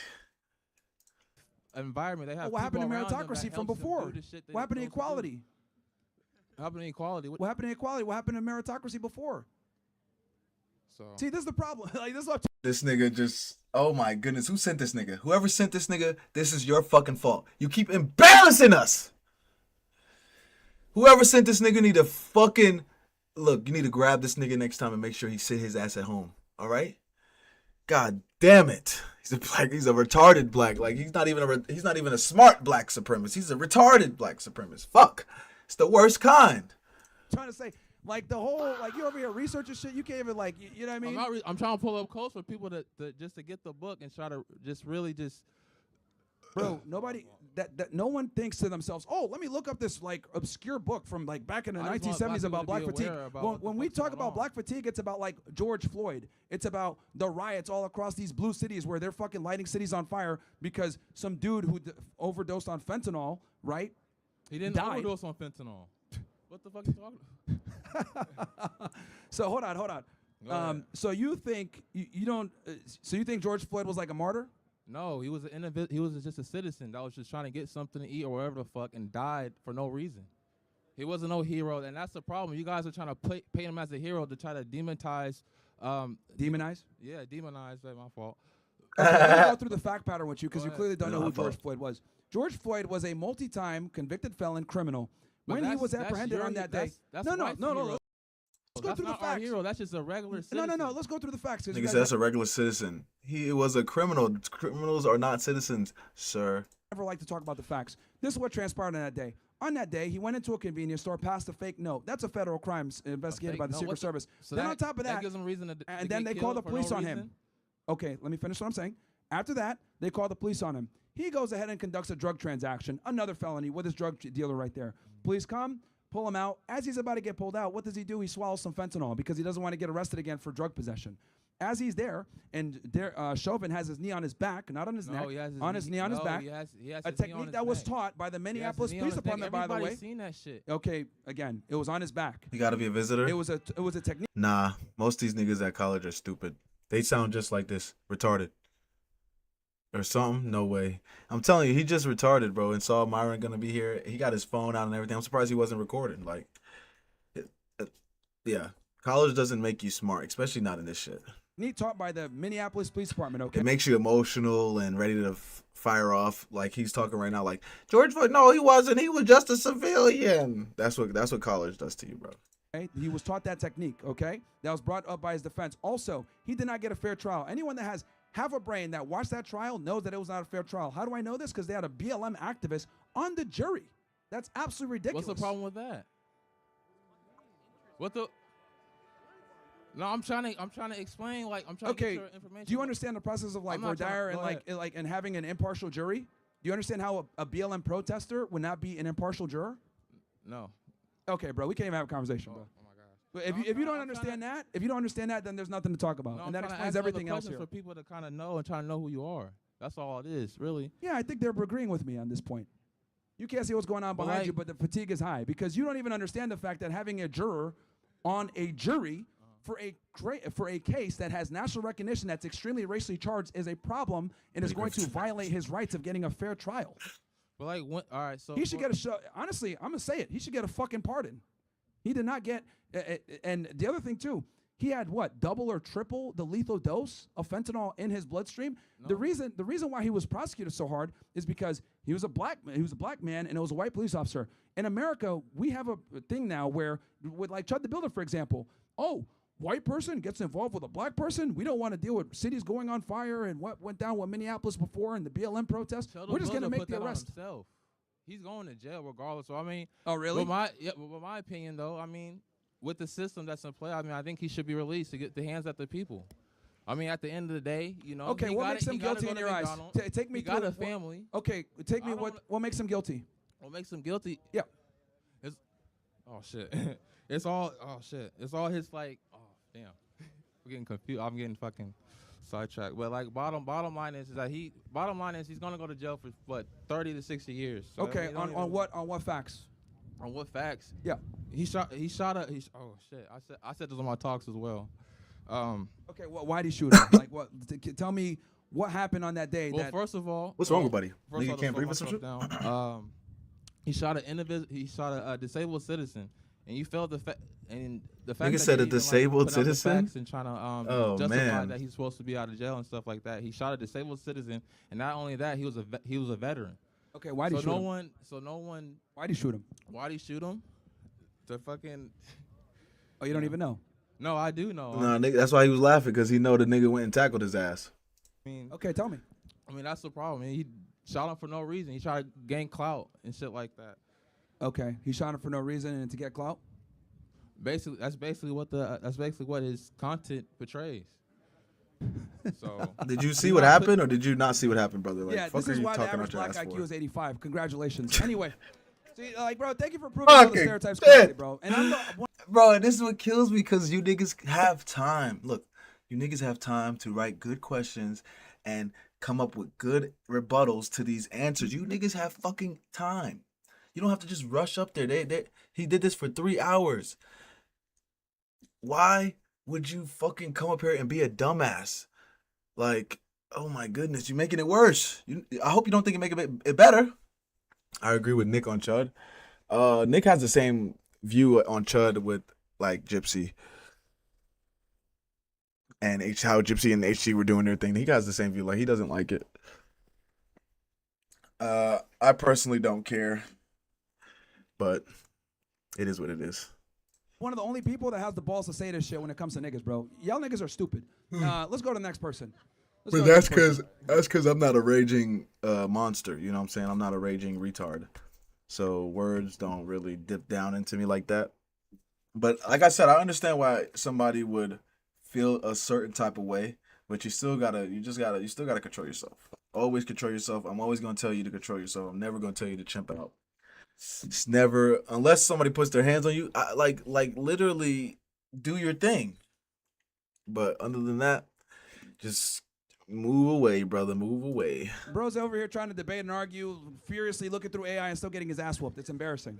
Environment. They have. What happened to meritocracy from before? What happened to equality? What happened to equality? What happened to equality? What happened to meritocracy before? So. See, this is the problem. Like this is what. This nigga just. Oh my goodness, who sent this nigga? Whoever sent this nigga, this is your fucking fault. You keep embarrassing us. Whoever sent this nigga need to fucking look. You need to grab this nigga next time and make sure he sit his ass at home. All right. God damn it. He's a retarded black. Like he's not even a smart black supremacist. He's a retarded black supremacist. Fuck. It's the worst kind. I'm trying to say, like the whole, like you over here researching shit, you can't even like, you know what I mean? I'm trying to pull up close for people to just to get the book and try to just really just. Bro, no one thinks to themselves, oh, let me look up this like obscure book from like back in the 1970s about black fatigue. When we talk about black fatigue, it's about like George Floyd. It's about the riots all across these blue cities where they're fucking lighting cities on fire because some dude who overdosed on fentanyl, right? He didn't overdose on fentanyl. What the fuck you talking about? So hold on. So you think you don't? So you think George Floyd was like a martyr? No, he was he was just a citizen that was just trying to get something to eat or whatever the fuck and died for no reason. He wasn't no hero, and that's the problem. You guys are trying to paint him as a hero to try to demonize. Demonize? Yeah, demonize. That's my fault. Okay, let me go through the fact pattern with you because you clearly don't know who my George fault. Floyd was. George Floyd was a multi-time convicted felon criminal. When he was apprehended on that day. That's No. white Let's hero. go That's through the not our facts. hero. That's just a regular citizen. No. Let's go through the facts. 'cause you Nigga guys said that's a regular citizen. He was a criminal. Criminals are not citizens, sir. never like to talk about the facts. This is what transpired on that day. On that day, he went into a convenience store, passed a fake note. That's a federal crime investigated by the Secret Service. So then that, on top of that, gives him reason to and to then get they call the killed for police no on him. reason? Okay, let me finish what I'm saying. After that, they call the police on him. He goes ahead and conducts a drug transaction, another felony with his drug dealer right there. Police come, pull him out. As he's about to get pulled out, what does he do? He swallows some fentanyl because he doesn't want to get arrested again for drug possession. As he's there, and Chauvin has his knee on his back, not on his neck, on his knee on his back. He has A his knee on technique his that was neck. taught by the He has his Minneapolis knee on Police his neck. Department, by the way. Everybody's seen that shit. Okay, again, it was on his back. You gotta be a visitor. It was a technique. Nah, most of these niggas at college are stupid. They sound just like this, retarded. Or something? No way. I'm telling you, he just retarded, bro, and saw Myron gonna be here. He got his phone out and everything. I'm surprised he wasn't recording. Like, yeah, college doesn't make you smart, especially not in this shit. Taught by the Minneapolis Police Department, okay? It makes you emotional and ready to fire off. Like he's talking right now, like George Floyd. No, he wasn't. He was just a civilian. That's what college does to you, bro. Okay? He was taught that technique, okay? That was brought up by his defense. Also, he did not get a fair trial. Anyone that has half a brain that watched that trial knows that it was not a fair trial. How do I know this? Because they had a BLM activist on the jury. That's absolutely ridiculous. What's the problem with that? What the? No, I'm trying to explain. Like, I'm trying to get your information. Do you understand the process of like Verdire and having an impartial jury? Do you understand how a BLM protester would not be an impartial juror? No. Okay, bro, we can't even have a conversation, bro. Oh my gosh. But if you don't understand that, then there's nothing to talk about, and that explains everything else here. For people to kind of know and try to know who you are. That's all it is, really. Yeah, I think they're agreeing with me on this point. You can't see what's going on behind you, but the fatigue is high because you don't even understand the fact that having a juror on a jury for a case that has national recognition that's extremely racially charged is a problem and is going to violate his rights of getting a fair trial. But like, all right, so he should get honestly, I'm gonna say it. He should get a fucking pardon. He did not get. And the other thing too, he had what, double or triple the lethal dose of fentanyl in his bloodstream. No. The reason why he was prosecuted so hard is because he was a black man and it was a white police officer. In America, we have a thing now where, with like Chud the Builder, for example, white person gets involved with a black person. We don't want to deal with cities going on fire and what went down with Minneapolis before and the BLM protest. We're just going to make the arrest. He's going to jail regardless. So I mean, oh really? With my opinion though, I mean, with the system that's in play, I mean, I think he should be released to get the hands at the people. I mean, at the end of the day, you know. Okay, what makes him guilty in your eyes? Take me. He got a family. Okay, take me. What makes him guilty? What makes him guilty? Yeah. Oh shit. It's all his like. Damn, I'm getting confused. I'm getting fucking sidetracked. But like, bottom line is that he's gonna go to jail for what, 30 to 60 years. So okay, on what facts? On what facts? Yeah. Oh shit. I said this on my talks as well. Okay, why'd he shoot him? Like what? Tell me what happened on that day. Well, first of all, what's wrong with buddy? Nigga can't breathe or some shit? He shot a disabled citizen. And you felt the fact Nigga that said he a disabled citizen and trying to justify that he's supposed to be out of jail and stuff like that. He shot a disabled citizen, and not only that, he was a veteran. Okay, why'd he shoot him? Why'd he shoot him? Why'd he shoot him? The fucking. Oh, you don't even know? No, I do know. No, nigga, that's why he was laughing because he know the nigga went and tackled his ass. I mean, okay, tell me. I mean, that's the problem. I mean, he shot him for no reason. He tried to gain clout and shit like that. Okay, he shot him for no reason and to get clout. Basically, that's basically what his content portrays. So, did you see what happened, or did you not see what happened, brother? Like, yeah, fuck this is why the average black IQ is 85. Congratulations. Anyway, see, like, bro, thank you for proving all the stereotypes correctly, bro. And I'm bro, and this is what kills me because you niggas have time. Look, you niggas have time to write good questions and come up with good rebuttals to these answers. You niggas have fucking time. You don't have to just rush up there. He did this for 3 hours. Why would you fucking come up here and be a dumbass? Like, oh my goodness, you're making it worse. I hope you don't think you make it better. I agree with Nick on Chud. Nick has the same view on Chud with like Gypsy and how Gypsy and HG were doing their thing. He has the same view. Like, he doesn't like it. I personally don't care, but it is what it is. One of the only people that has the balls to say this shit when it comes to niggas, bro. Y'all niggas are stupid. Let's go to the next person. But that's because I'm not a raging monster. You know what I'm saying? I'm not a raging retard. So words don't really dip down into me like that. But like I said, I understand why somebody would feel a certain type of way, but you still gotta control yourself. Always control yourself. I'm always gonna tell you to control yourself. I'm never gonna tell you to chimp out. It's never, unless somebody puts their hands on you. Like literally do your thing. But other than that, just move away, brother. Move away. Bro's over here trying to debate and argue, furiously looking through AI and still getting his ass whooped. It's embarrassing.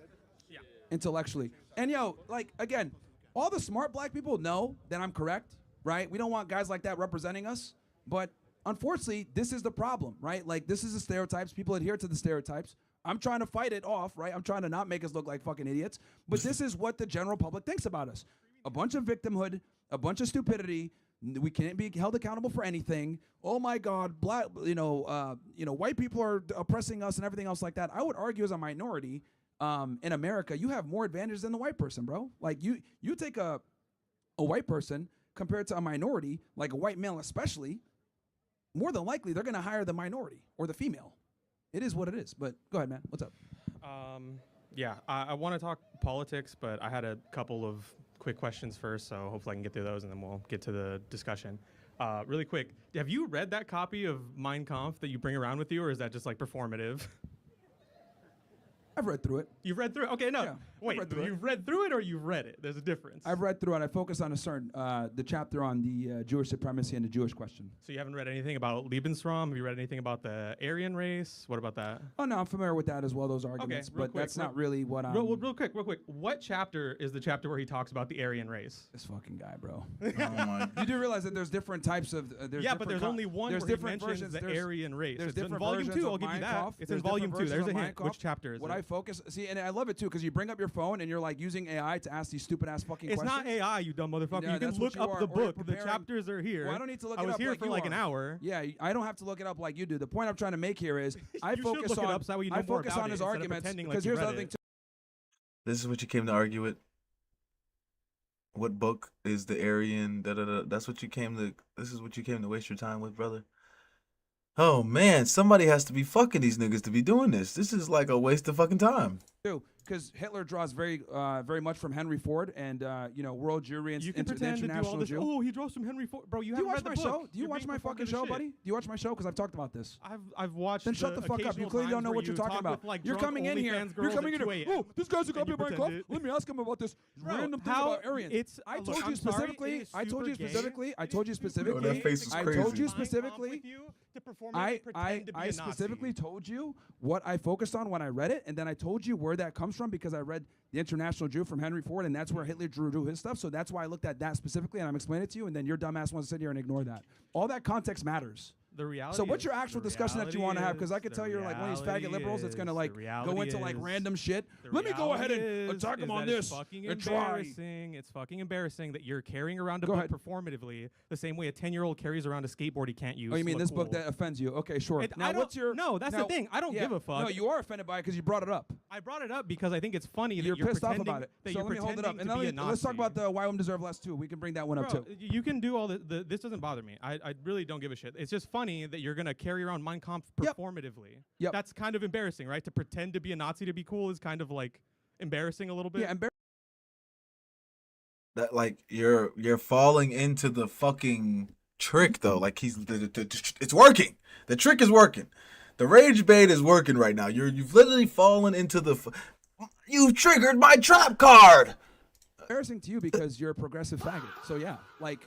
Yeah. Intellectually. And yo, like, again, all the smart black people know that I'm correct, right? We don't want guys like that representing us. But unfortunately, this is the problem, right? Like, this is the stereotypes. People adhere to the stereotypes. I'm trying to fight it off, right? I'm trying to not make us look like fucking idiots. But this is what the general public thinks about us. A bunch of victimhood, a bunch of stupidity. We can't be held accountable for anything. Oh my God, black, white people are oppressing us and everything else like that. I would argue as a minority in America, you have more advantages than the white person, bro. Like you take a white person compared to a minority, like a white male especially, more than likely they're gonna hire the minority or the female. It is what it is. But go ahead, man. What's up? Yeah, I want to talk politics, but I had a couple of quick questions first, so hopefully I can get through those and then we'll get to the discussion. Really quick, have you read that copy of Mein Kampf that you bring around with you, or is that just like performative? I've read through it. You've read through it? Okay, no. Yeah, wait, you've read through it or you've read it? There's a difference. I've read through it. I focus on a certain, the chapter on the Jewish supremacy and the Jewish question. So you haven't read anything about Lebensraum? Have you read anything about the Aryan race? What about that? Oh, no, I'm familiar with that as well, those arguments. Okay, but that's not really what I'm... Real quick. What chapter is the chapter where he talks about the Aryan race? This fucking guy, bro. Oh my. You do realize that there's different types of... yeah, but there's only one where he mentions the Aryan race. It's in volume 2, I'll give you that. It's in volume 2. There's a hint. Which chapter is it? What I focus... See, and I love it too, because you bring up your phone and you're like using AI to ask these stupid ass fucking questions. It's not AI, you dumb motherfucker. Yeah, you can look up the book. The chapters are here. Well, I don't need to look it up. I was here for like an hour. Yeah, I don't have to look it up like you do. The point I'm trying to make here is I focus on his arguments, because here's the other thing too. This is what you came to argue with. What book is the Aryan? That's what you came to. This is what you came to waste your time with, brother. Oh man, somebody has to be fucking these niggas to be doing this. This is like a waste of fucking time. Because Hitler draws very much from Henry Ford and world Jewry and you can pretend to do all this. Jew. Oh, he draws from Henry Ford, bro. You haven't read the book. Do you watch my fucking show, buddy? Do you watch my show? Because I've talked about this. I've watched. Then shut the fuck up. You clearly don't know what you're talking about. You're coming in here. You're coming in here. Oh, this guy's a copy of Mein Kampf. Let me ask him about this random thing about Aryans. I told you specifically. I told you specifically. I told you specifically. I specifically told you what I focused on when I read it, and then I told you where that comes from because I read The International Jew from Henry Ford, and that's where Hitler drew his stuff. So that's why I looked at that specifically, and I'm explaining it to you, and then your dumbass wants to sit here and ignore that. All that context matters. The reality. So what's your actual discussion that you want to have? Because I could tell you're like one of these faggot liberals that's gonna like go into like random shit. Let me go ahead and attack him on this. It's fucking embarrassing that you're carrying around a book performatively the same way a 10-year-old carries around a skateboard he can't use. Oh, you mean this book that offends you? Okay, sure. Now what's your? No, that's the thing. I don't give a fuck. No, you are offended by it because you brought it up. I brought it up because I think it's funny that you're pissed off about it. That so you're let me hold it up. And let's talk about the Why Women Deserve Less too. We can bring that one up too. You can do all the. This doesn't bother me. I really don't give a shit. It's just funny that you're gonna carry around Mein Kampf performatively. Yep. That's kind of embarrassing, right? To pretend to be a Nazi to be cool is kind of like embarrassing a little bit. Yeah, that like you're falling into the fucking trick though. Like it's working. The trick is working. The rage bait is working right now. You've literally fallen into you've triggered my trap card. Embarrassing to you because you're a progressive faggot. So yeah, like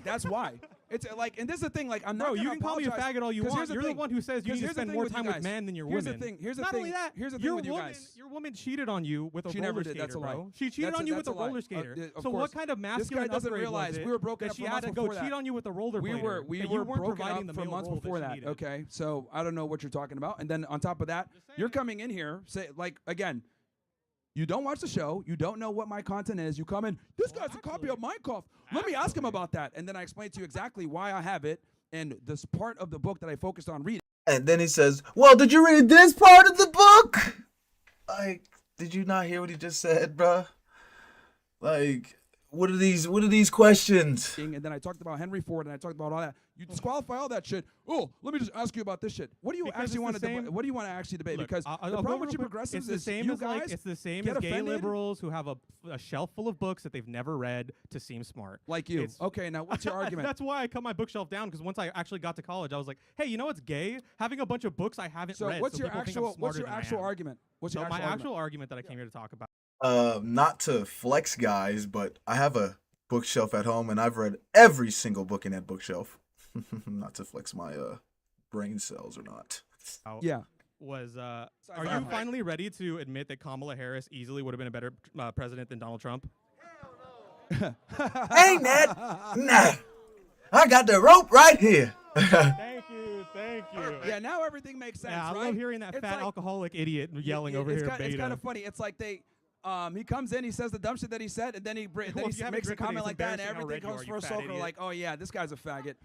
that's why. It's like, and this is the thing. Like, I'm not. Bro, you can call me a faggot all you want. You're the one who says you need to spend more time with men than your women. Here's the Not thing. only that, Here's the thing with you guys. Your woman cheated on you with a She roller never did. skater, That's a lie. bro. She cheated on you with a roller skater. Of So course. what kind of masculine This guy doesn't upgrade realize was it we were broken that up she for had months to go before cheat that. on you with a roller We blader, were and you weren't broken providing up the for male months role that before she that. needed. Okay, so I don't know what you're talking about. And then on top of that, you're coming in here say like again. You don't watch the show. You don't know what my content is. You come in, this guy's a copy of Minecraft. Let me ask him about that. And then I explain to you exactly why I have it and this part of the book that I focused on reading. And then he says, well, did you read this part of the book? Like, did you not hear what he just said, bruh? Like, what are these questions? And then I talked about Henry Ford and I talked about all that. You disqualify all that shit. Oh, let me just ask you about this shit. What do you actually want to debate? What do you want to actually debate? Look, Because the problem with you progressives is you guys it's the same get as gay offended. liberals who have a shelf full of books that they've never read to seem smart. Like you. Okay, now what's your argument? That's why I cut my bookshelf down, because once I actually got to college, I was like, hey, you know what's gay? Having a bunch of books I haven't So read. what's so your people think actual I'm smarter than I am. argument? What's your So my argument? actual argument that I came here to talk about. Not to flex, guys, but I have a bookshelf at home, and I've read every single book in that bookshelf. Not to flex my brain cells or not. Yeah. Was are you finally ready to admit that Kamala Harris easily would have been a better president than Donald Trump? Ain't that? Nah. I got the rope right here. Thank you. Yeah, now everything makes sense. Yeah, I right? love hearing that It's fat like, alcoholic idiot yelling over it's here. It's kind of funny. It's like he comes in, he says the dumb shit that he said, and then he makes a comment like that, and everything goes for a circle. Like, oh yeah, this guy's a faggot.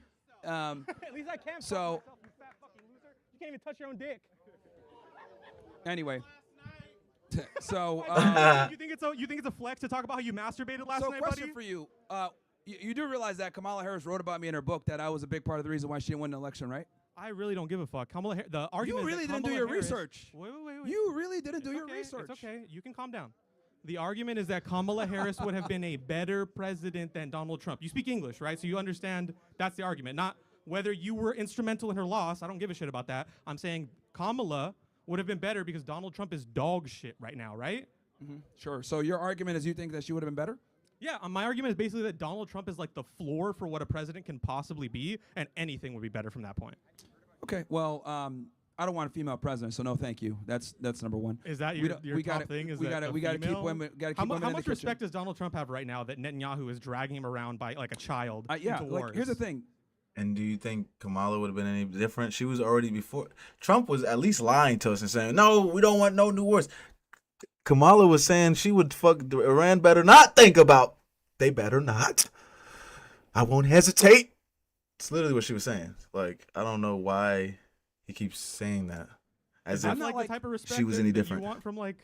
At least I can't. So, myself, you fat fucking loser. You can't even touch your own dick. anyway, so you think it's a flex to talk about how you masturbated last so night, question buddy? for you. You do realize that Kamala Harris wrote about me in her book that I was a big part of the reason why she didn't win the election, right? I really don't give a fuck. Kamala Harris. The argument. You really is that didn't do Kamala your Harris, research. Wait. You really didn't do your Okay, research. It's okay. You can calm down. The argument is that Kamala Harris would have been a better president than Donald Trump. You speak English, right? So you understand that's the argument. Not whether you were instrumental in her loss. I don't give a shit about that. I'm saying Kamala would have been better because Donald Trump is dog shit right now, right? Mm-hmm. Sure. So your argument is you think that she would have been better? Yeah, my argument is basically that Donald Trump is like the floor for what a president can possibly be, and anything would be better from that point. Okay. Well, I don't want a female president, so no, thank you. That's number one. Is that your top thing? Is we that gotta keep women. How women in much the respect kitchen. does Donald Trump have right now that Netanyahu is dragging him around by like a child Yeah. into wars? Like, here's the thing. And do you think Kamala would have been any different? She was already before. Trump was at least lying to us and saying, no, we don't want no new wars. Kamala was saying she would fuck Iran better not think about. They better not. I won't hesitate. It's literally what she was saying. Like, I don't know why he keeps saying that. As if like the type of respect she was any different. you want from like.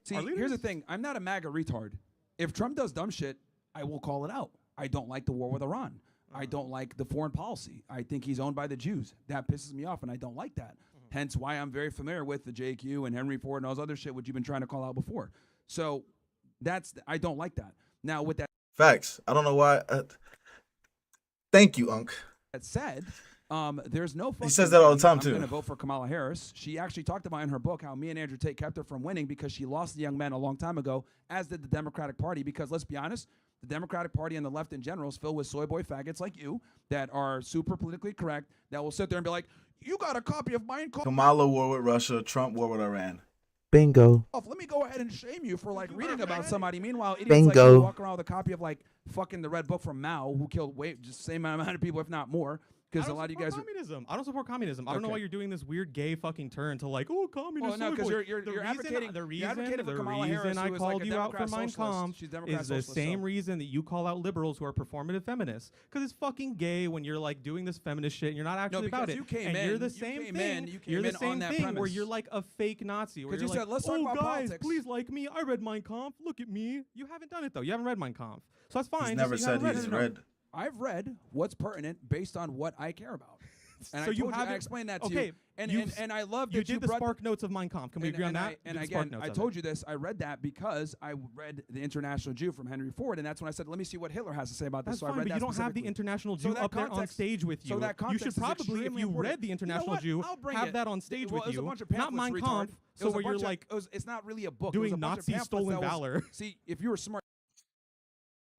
See, our leaders? here's the thing. I'm not a MAGA retard. If Trump does dumb shit, I will call it out. I don't like the war with Iran. I don't like the foreign policy. I think he's owned by the Jews. That pisses me off, and I don't like that. Hence why I'm very familiar with the JQ and Henry Ford and all those other shit which you've been trying to call out before. So I don't like that. Now with that Facts. I don't know why. Thank you, Unc. that said, there's no. He says that all the time, I'm too. going to vote for Kamala Harris. She actually talked about in her book how me and Andrew Tate kept her from winning because she lost the young man a long time ago, as did the Democratic Party. Because let's be honest, the Democratic Party and the left in general is filled with soy boy faggots like you that are super politically correct that will sit there and be like, you got a copy of mine. Kamala war with Russia. Trump war with Iran. Bingo. Let me go ahead and shame you for like reading about somebody. Meanwhile, idiots Bingo. like you walk around with a copy of like fucking the Red Book from Mao, who killed just the same amount of people, if not more. Because a lot of you guys are. Communism. I don't support communism. I don't know Okay. why you're doing this weird gay fucking turn to like, oh, communism. Well, no, because you're advocating. You're advocating for Kamala Harris, I who is called like a you out for Democrat Mein socialist. Kampf She's Democrat is the socialist, same so. reason that you call out liberals who are performative feminists. Because it's fucking gay when you're like doing this feminist shit and you're not actually about it. You came and in, you're the you same came thing. in, you came You're the in on same that thing where premise. you're like a fake Nazi. Where 'Cause you're you like, said, let's talk oh about guys, politics. please like me. I read Mein Kampf. Look at me. You haven't done it though. You haven't read Mein Kampf. So that's fine. He's just never you said haven't he's it. read. I've read what's pertinent based on what I care about. And So I you told you, I haven't- explained that to okay, you. And you've and I love You that you did the brought spark notes of Mein Kampf. Can we agree on that? And You did the spark again, notes I of told it. you this. I read that because I read The International Jew from Henry Ford, and that's when I said, let me see what Hitler has to say about this. That's so fine, I read but that you don't have the specifically. International So Jew that up there on context- stage with you. So that You context should is probably, if extremely you important. read the You know International what? Jew, I'll bring have it. that on stage Well, with it was a you. bunch of Not pamphlets, Mein retard. Kampf, It so was a where you're bunch of- like it's not really a book. It was doing a bunch of Nazi pamphlets stolen that was- valor. See, if you were smart.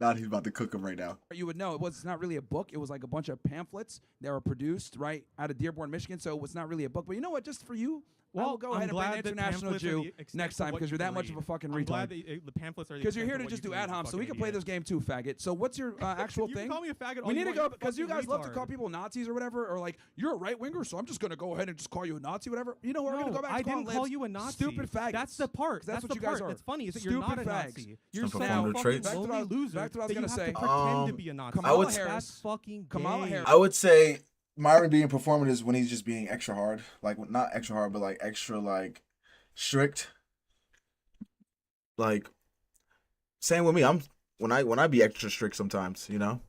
Now he's about to cook him right now. You would know it's not really a book. It was like a bunch of pamphlets that were produced right out of Dearborn, Michigan. So it's not really a book. But you know what? Just for you, I will go ahead and bring an international Jew next time because you're that much of a fucking retard. I'm glad that the pamphlets are because you're here to just do ad homs, so we can play this game too, faggot. So what's your actual thing? You call me a faggot. We need to go because you guys love to call people Nazis or whatever, or like you're a right winger, so I'm just gonna go ahead and just call you a Nazi, whatever. You know, we're gonna go back. I to didn't call you a Nazi. Stupid faggot. That's the part. That's what you guys are. That's funny is that you're not a Nazi. You're Some now performative traits. lonely loser. Back to what I was gonna say. Pretend to be a Nazi. Kamala Harris. That's fucking gay. Kamala Harris. I would say Myron being performative is when he's just being extra hard, like not extra hard, but like extra like strict. Like same with me. I'm when I be extra strict sometimes, you know.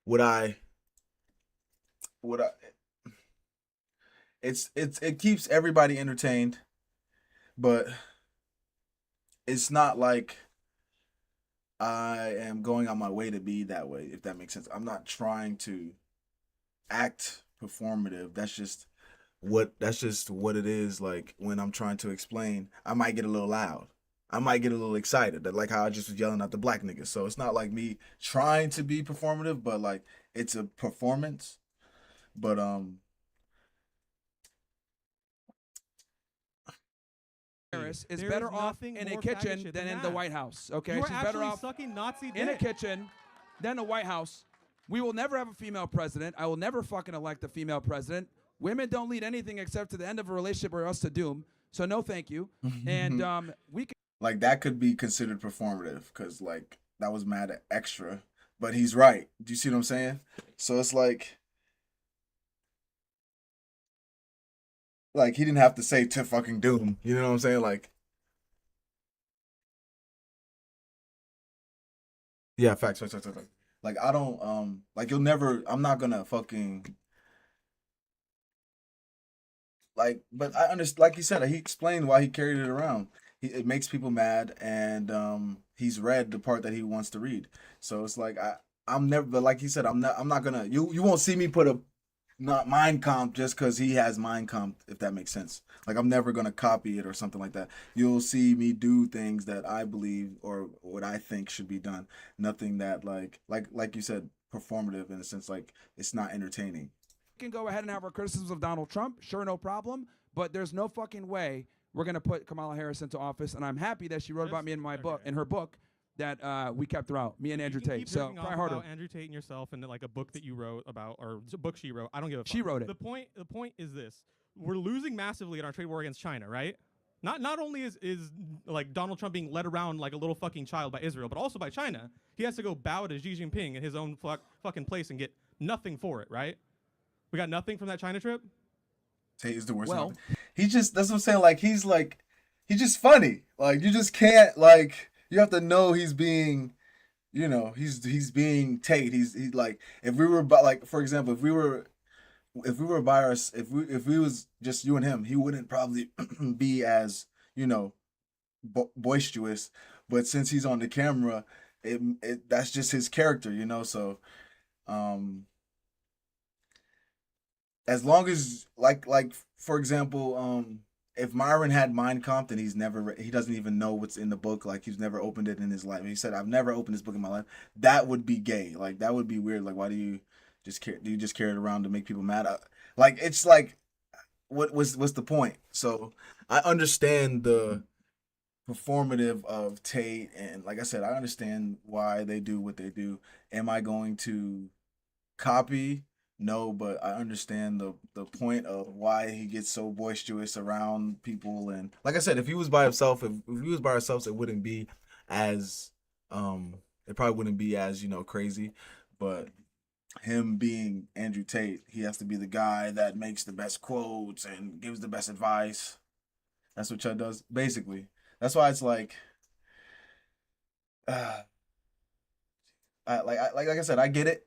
Would I? It keeps everybody entertained, but it's not like I am going on my way to be that way, if that makes sense. I'm not trying to act performative. That's just what it is. Like when I'm trying to explain, I might get a little loud. I might get a little excited, like how I just was yelling at the black niggas. So it's not like me trying to be performative, but like it's a performance. But Harris is better off in a kitchen than in the White House. Okay, she's better off sucking Nazi in a kitchen than the White House. We will never have a female president. I will never fucking elect a female president. Women don't lead anything except to the end of a relationship or us to doom. So no, thank you. And we can like that could be considered performative because like that was mad extra. But he's right. Do you see what I'm saying? So it's like he didn't have to say to fucking doom. You know what I'm saying? Like, yeah, facts. Like I don't like you'll never. I'm not gonna fucking like. But I understand. Like you said, he explained why he carried it around. It makes people mad, and he's read the part that he wants to read. So it's like I'm never. But like he said, I'm not gonna. You won't see me put a not mind comp just because he has mind comp, if that makes sense. Like I'm never gonna copy it or something like that. You'll see me do things that I believe or what I think should be done. Nothing that like you said, performative in a sense, like it's not entertaining. We can go ahead and have our criticisms of Donald Trump, sure, no problem. But there's no fucking way we're gonna put Kamala Harris into office. And I'm happy that she wrote about me in my book, in her book, that we kept her out, me and Andrew Tate. So try harder. About Andrew Tate and yourself, and like a book that you wrote about, or a book she wrote. I don't give a fuck. She wrote it. The point is this: we're losing massively in our trade war against China, right? Not only is like Donald Trump being led around like a little fucking child by Israel, but also by China. He has to go bow to Xi Jinping in his own fucking place and get nothing for it, right? We got nothing from that China trip. Tate is the worst. Well, that's what I'm saying. Like he's just funny. Like you just can't like. You have to know he's being, you know, he's being Tate. He's like if we were like for example if we were by us if we was just you and him, he wouldn't probably be as, you know, boisterous. But since he's on the camera, it that's just his character, you know. So, as long as like for example, if Myron had Mein Kampf, then he doesn't even know what's in the book. Like he's never opened it in his life. He said, "I've never opened this book in my life." That would be gay. Like that would be weird. Like why do you just carry it around to make people mad? Like it's like, what's the point? So I understand the performative of Tate, and like I said, I understand why they do what they do. Am I going to copy? No, but I understand the point of why he gets so boisterous around people. And like I said, if he was by himself, it wouldn't be as it probably wouldn't be as, you know, crazy. But him being Andrew Tate, he has to be the guy that makes the best quotes and gives the best advice. That's what Chud does, basically. That's why it's like like I said, I get it.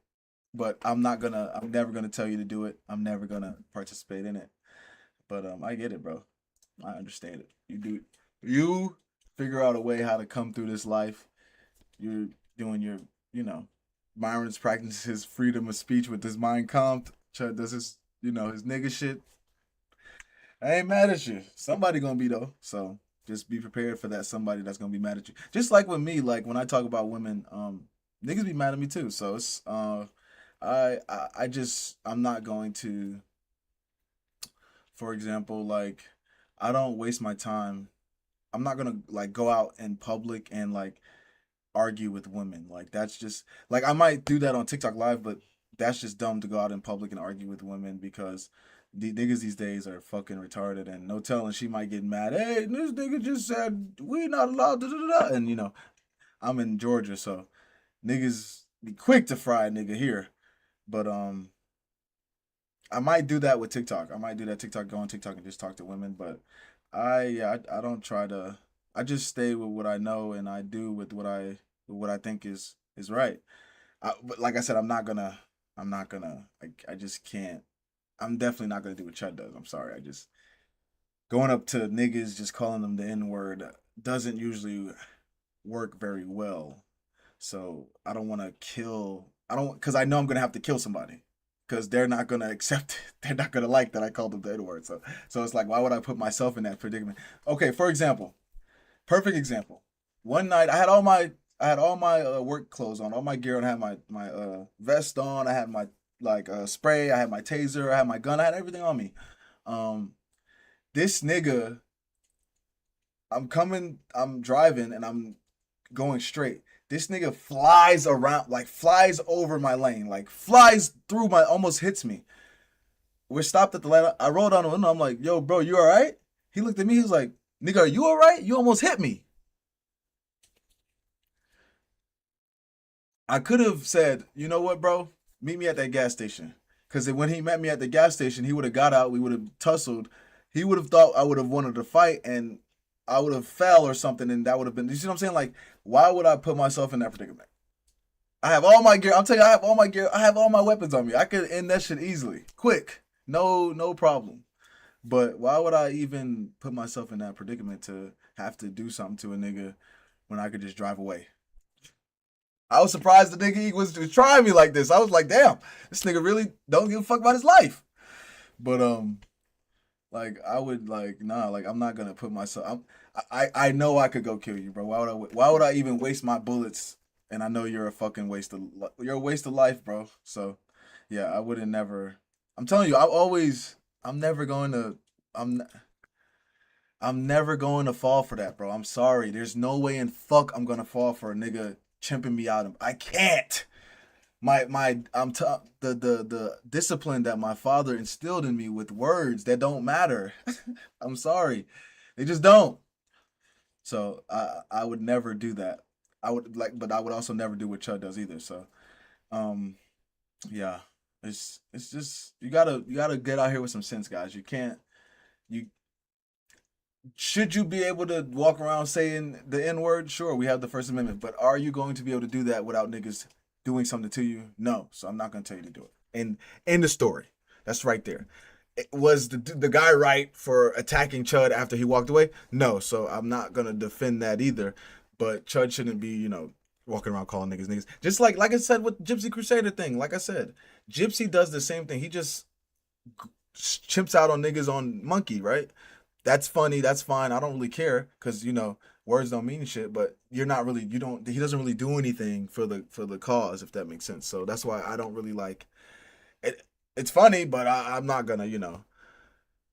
But I'm never gonna tell you to do it. I'm never gonna participate in it. But I get it, bro. I understand it. You figure out a way how to come through this life. You're doing your, you know, Myron's practices his freedom of speech with his Mein Kampf. Chud does his, you know, his nigga shit. I ain't mad at you. Somebody gonna be though. So just be prepared for that somebody that's gonna be mad at you. Just like with me, like when I talk about women, niggas be mad at me too. So it's I'm not going to, for example, like I don't waste my time. I'm not gonna like go out in public and like argue with women. Like that's just like I might do that on TikTok live, but that's just dumb to go out in public and argue with women because the niggas these days are fucking retarded and no telling she might get mad. Hey, this nigga just said we not allowed to. And you know, I'm in Georgia, so niggas be quick to fry a nigga here. But I might do that with TikTok. I might do that TikTok, go on TikTok and just talk to women, but I don't try to. I just stay with what I know and I do with what I think is right. But like I said, I'm not gonna. I just can't. I'm definitely not gonna do what Chud does. I'm sorry. I just going up to niggas just calling them the N word doesn't usually work very well. So I don't want to kill. I don't because I know I'm gonna have to kill somebody because they're not gonna accept it. They're not gonna like that I called them the N word. So it's like, why would I put myself in that predicament? Okay, for example, perfect example. One night I had all my work clothes on, all my gear on. I had my vest on. I had my like spray. I had my taser. I had my gun. I had everything on me. This nigga, I'm driving, and I'm going straight. This nigga flies around, like flies over my lane, like flies through my, almost hits me. We're stopped at the light. I rolled down the window. I'm like, yo, bro, you all right? He looked at me. He was like, nigga, are you all right? You almost hit me. I could have said, you know what, bro? Meet me at that gas station. Because when he met me at the gas station, he would have got out. We would have tussled. He would have thought I would have wanted to fight, and I would have fell or something, and that would have been. You see what I'm saying? Like, why would I put myself in that predicament? I have all my gear. I'm telling you, I have all my gear. I have all my weapons on me. I could end that shit easily, quick, no problem. But why would I even put myself in that predicament to have to do something to a nigga when I could just drive away? I was surprised the nigga was trying me like this. I was like, damn, this nigga really don't give a fuck about his life. But like I would like like I'm not gonna put myself. I know I could go kill you, bro. Why would I even waste my bullets? And I know you're a fucking you're a waste of life, bro. So yeah, I wouldn't never. I'm telling you, I'm never going to. I'm never going to fall for that, bro. I'm sorry. There's no way in fuck I'm gonna fall for a nigga chimping me out. I can't. The discipline that my father instilled in me with words that don't matter. I'm sorry. They just don't. So I would never do that. But I would also never do what Chud does either. So yeah. It's just you gotta get out here with some sense, guys. You should you be able to walk around saying the N word? Sure, we have the First Amendment, but are you going to be able to do that without niggas doing something to you? No. So I'm not going to tell you to do it. And end the story. That's right there. Was the guy right for attacking Chud after he walked away? No. So I'm not going to defend that either. But Chud shouldn't be, walking around calling niggas. Just like I said with Gypsy Crusader thing. Like I said, Gypsy does the same thing. He just chimps out on niggas on Monkey, right? That's funny. That's fine. I don't really care because words don't mean shit. But you're not really. You don't. He doesn't really do anything for the cause, if that makes sense. So that's why I don't really like it. It's funny, but I'm not gonna.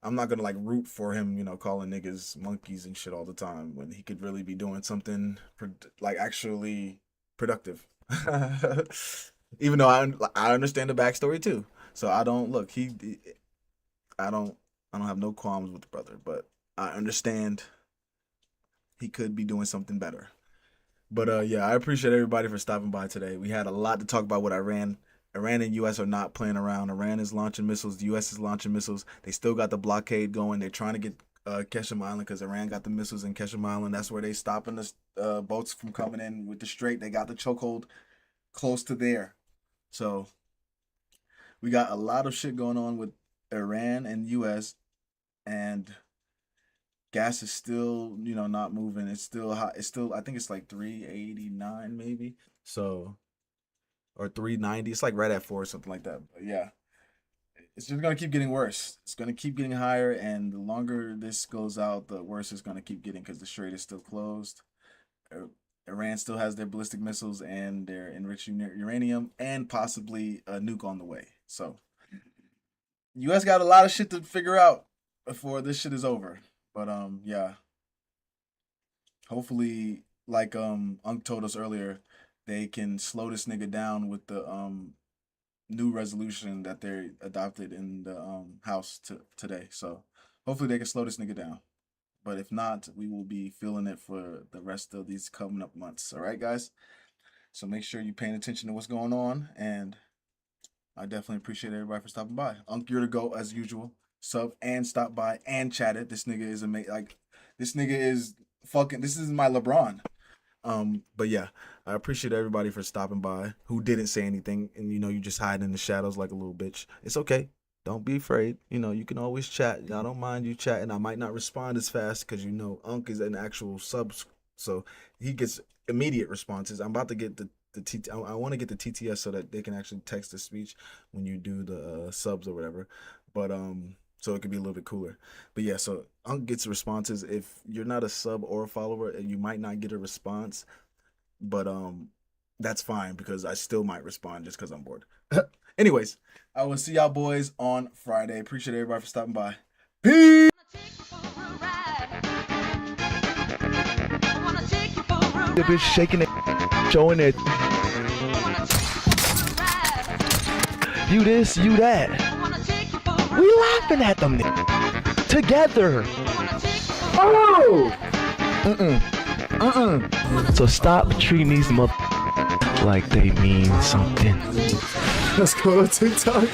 I'm not gonna like root for him. Calling niggas monkeys and shit all the time when he could really be doing something like actually productive. Even though I understand the backstory too. So I don't look. I don't have no qualms with the brother, but I understand he could be doing something better. But yeah, I appreciate everybody for stopping by today. We had a lot to talk about with Iran. Iran and U.S. are not playing around. Iran is launching missiles. The U.S. is launching missiles. They still got the blockade going. They're trying to get Keshem Island because Iran got the missiles in Keshem Island. That's where they stopping the boats from coming in with the strait. They got the chokehold close to there. So we got a lot of shit going on with Iran and U.S. and gas is still, not moving. It's still hot. It's still, I think it's like 389 maybe. So, or 390. It's like right at 4 or something like that. But yeah, it's just gonna keep getting worse. It's gonna keep getting higher, and the longer this goes out, the worse it's gonna keep getting because the Strait is still closed. Iran still has their ballistic missiles and their enriched uranium, and possibly a nuke on the way. So, U.S. got a lot of shit to figure out before this shit is over. But yeah. Hopefully, like Unc told us earlier, they can slow this nigga down with the new resolution that they adopted in the House today. So hopefully they can slow this nigga down. But if not, we will be feeling it for the rest of these coming up months. All right, guys? So make sure you're paying attention to what's going on. And I definitely appreciate everybody for stopping by. Unc, you're the GOAT as usual. Sub and stop by and chatted. This nigga is amazing. Like, this nigga is fucking, this is my LeBron. But yeah, I appreciate everybody for stopping by who didn't say anything, and you know, you just hide in the shadows like a little bitch. It's okay. Don't be afraid. You know, you can always chat. I don't mind you chatting. I might not respond as fast because, you know, Unc is an actual sub, so he gets immediate responses. I'm about to get the TT. I want to get the TTS so that they can actually text the speech when you do the subs or whatever. But so it could be a little bit cooler. But yeah, so Unc gets responses. If you're not a sub or a follower, you might not get a response. But that's fine because I still might respond just because I'm bored. Anyways, I will see y'all boys on Friday. Appreciate everybody for stopping by. Peace. The bitch shaking it, showing it. You this, you that. We laughing at them together. Oh! So stop treating these mother like they mean something. Let's go to TikTok.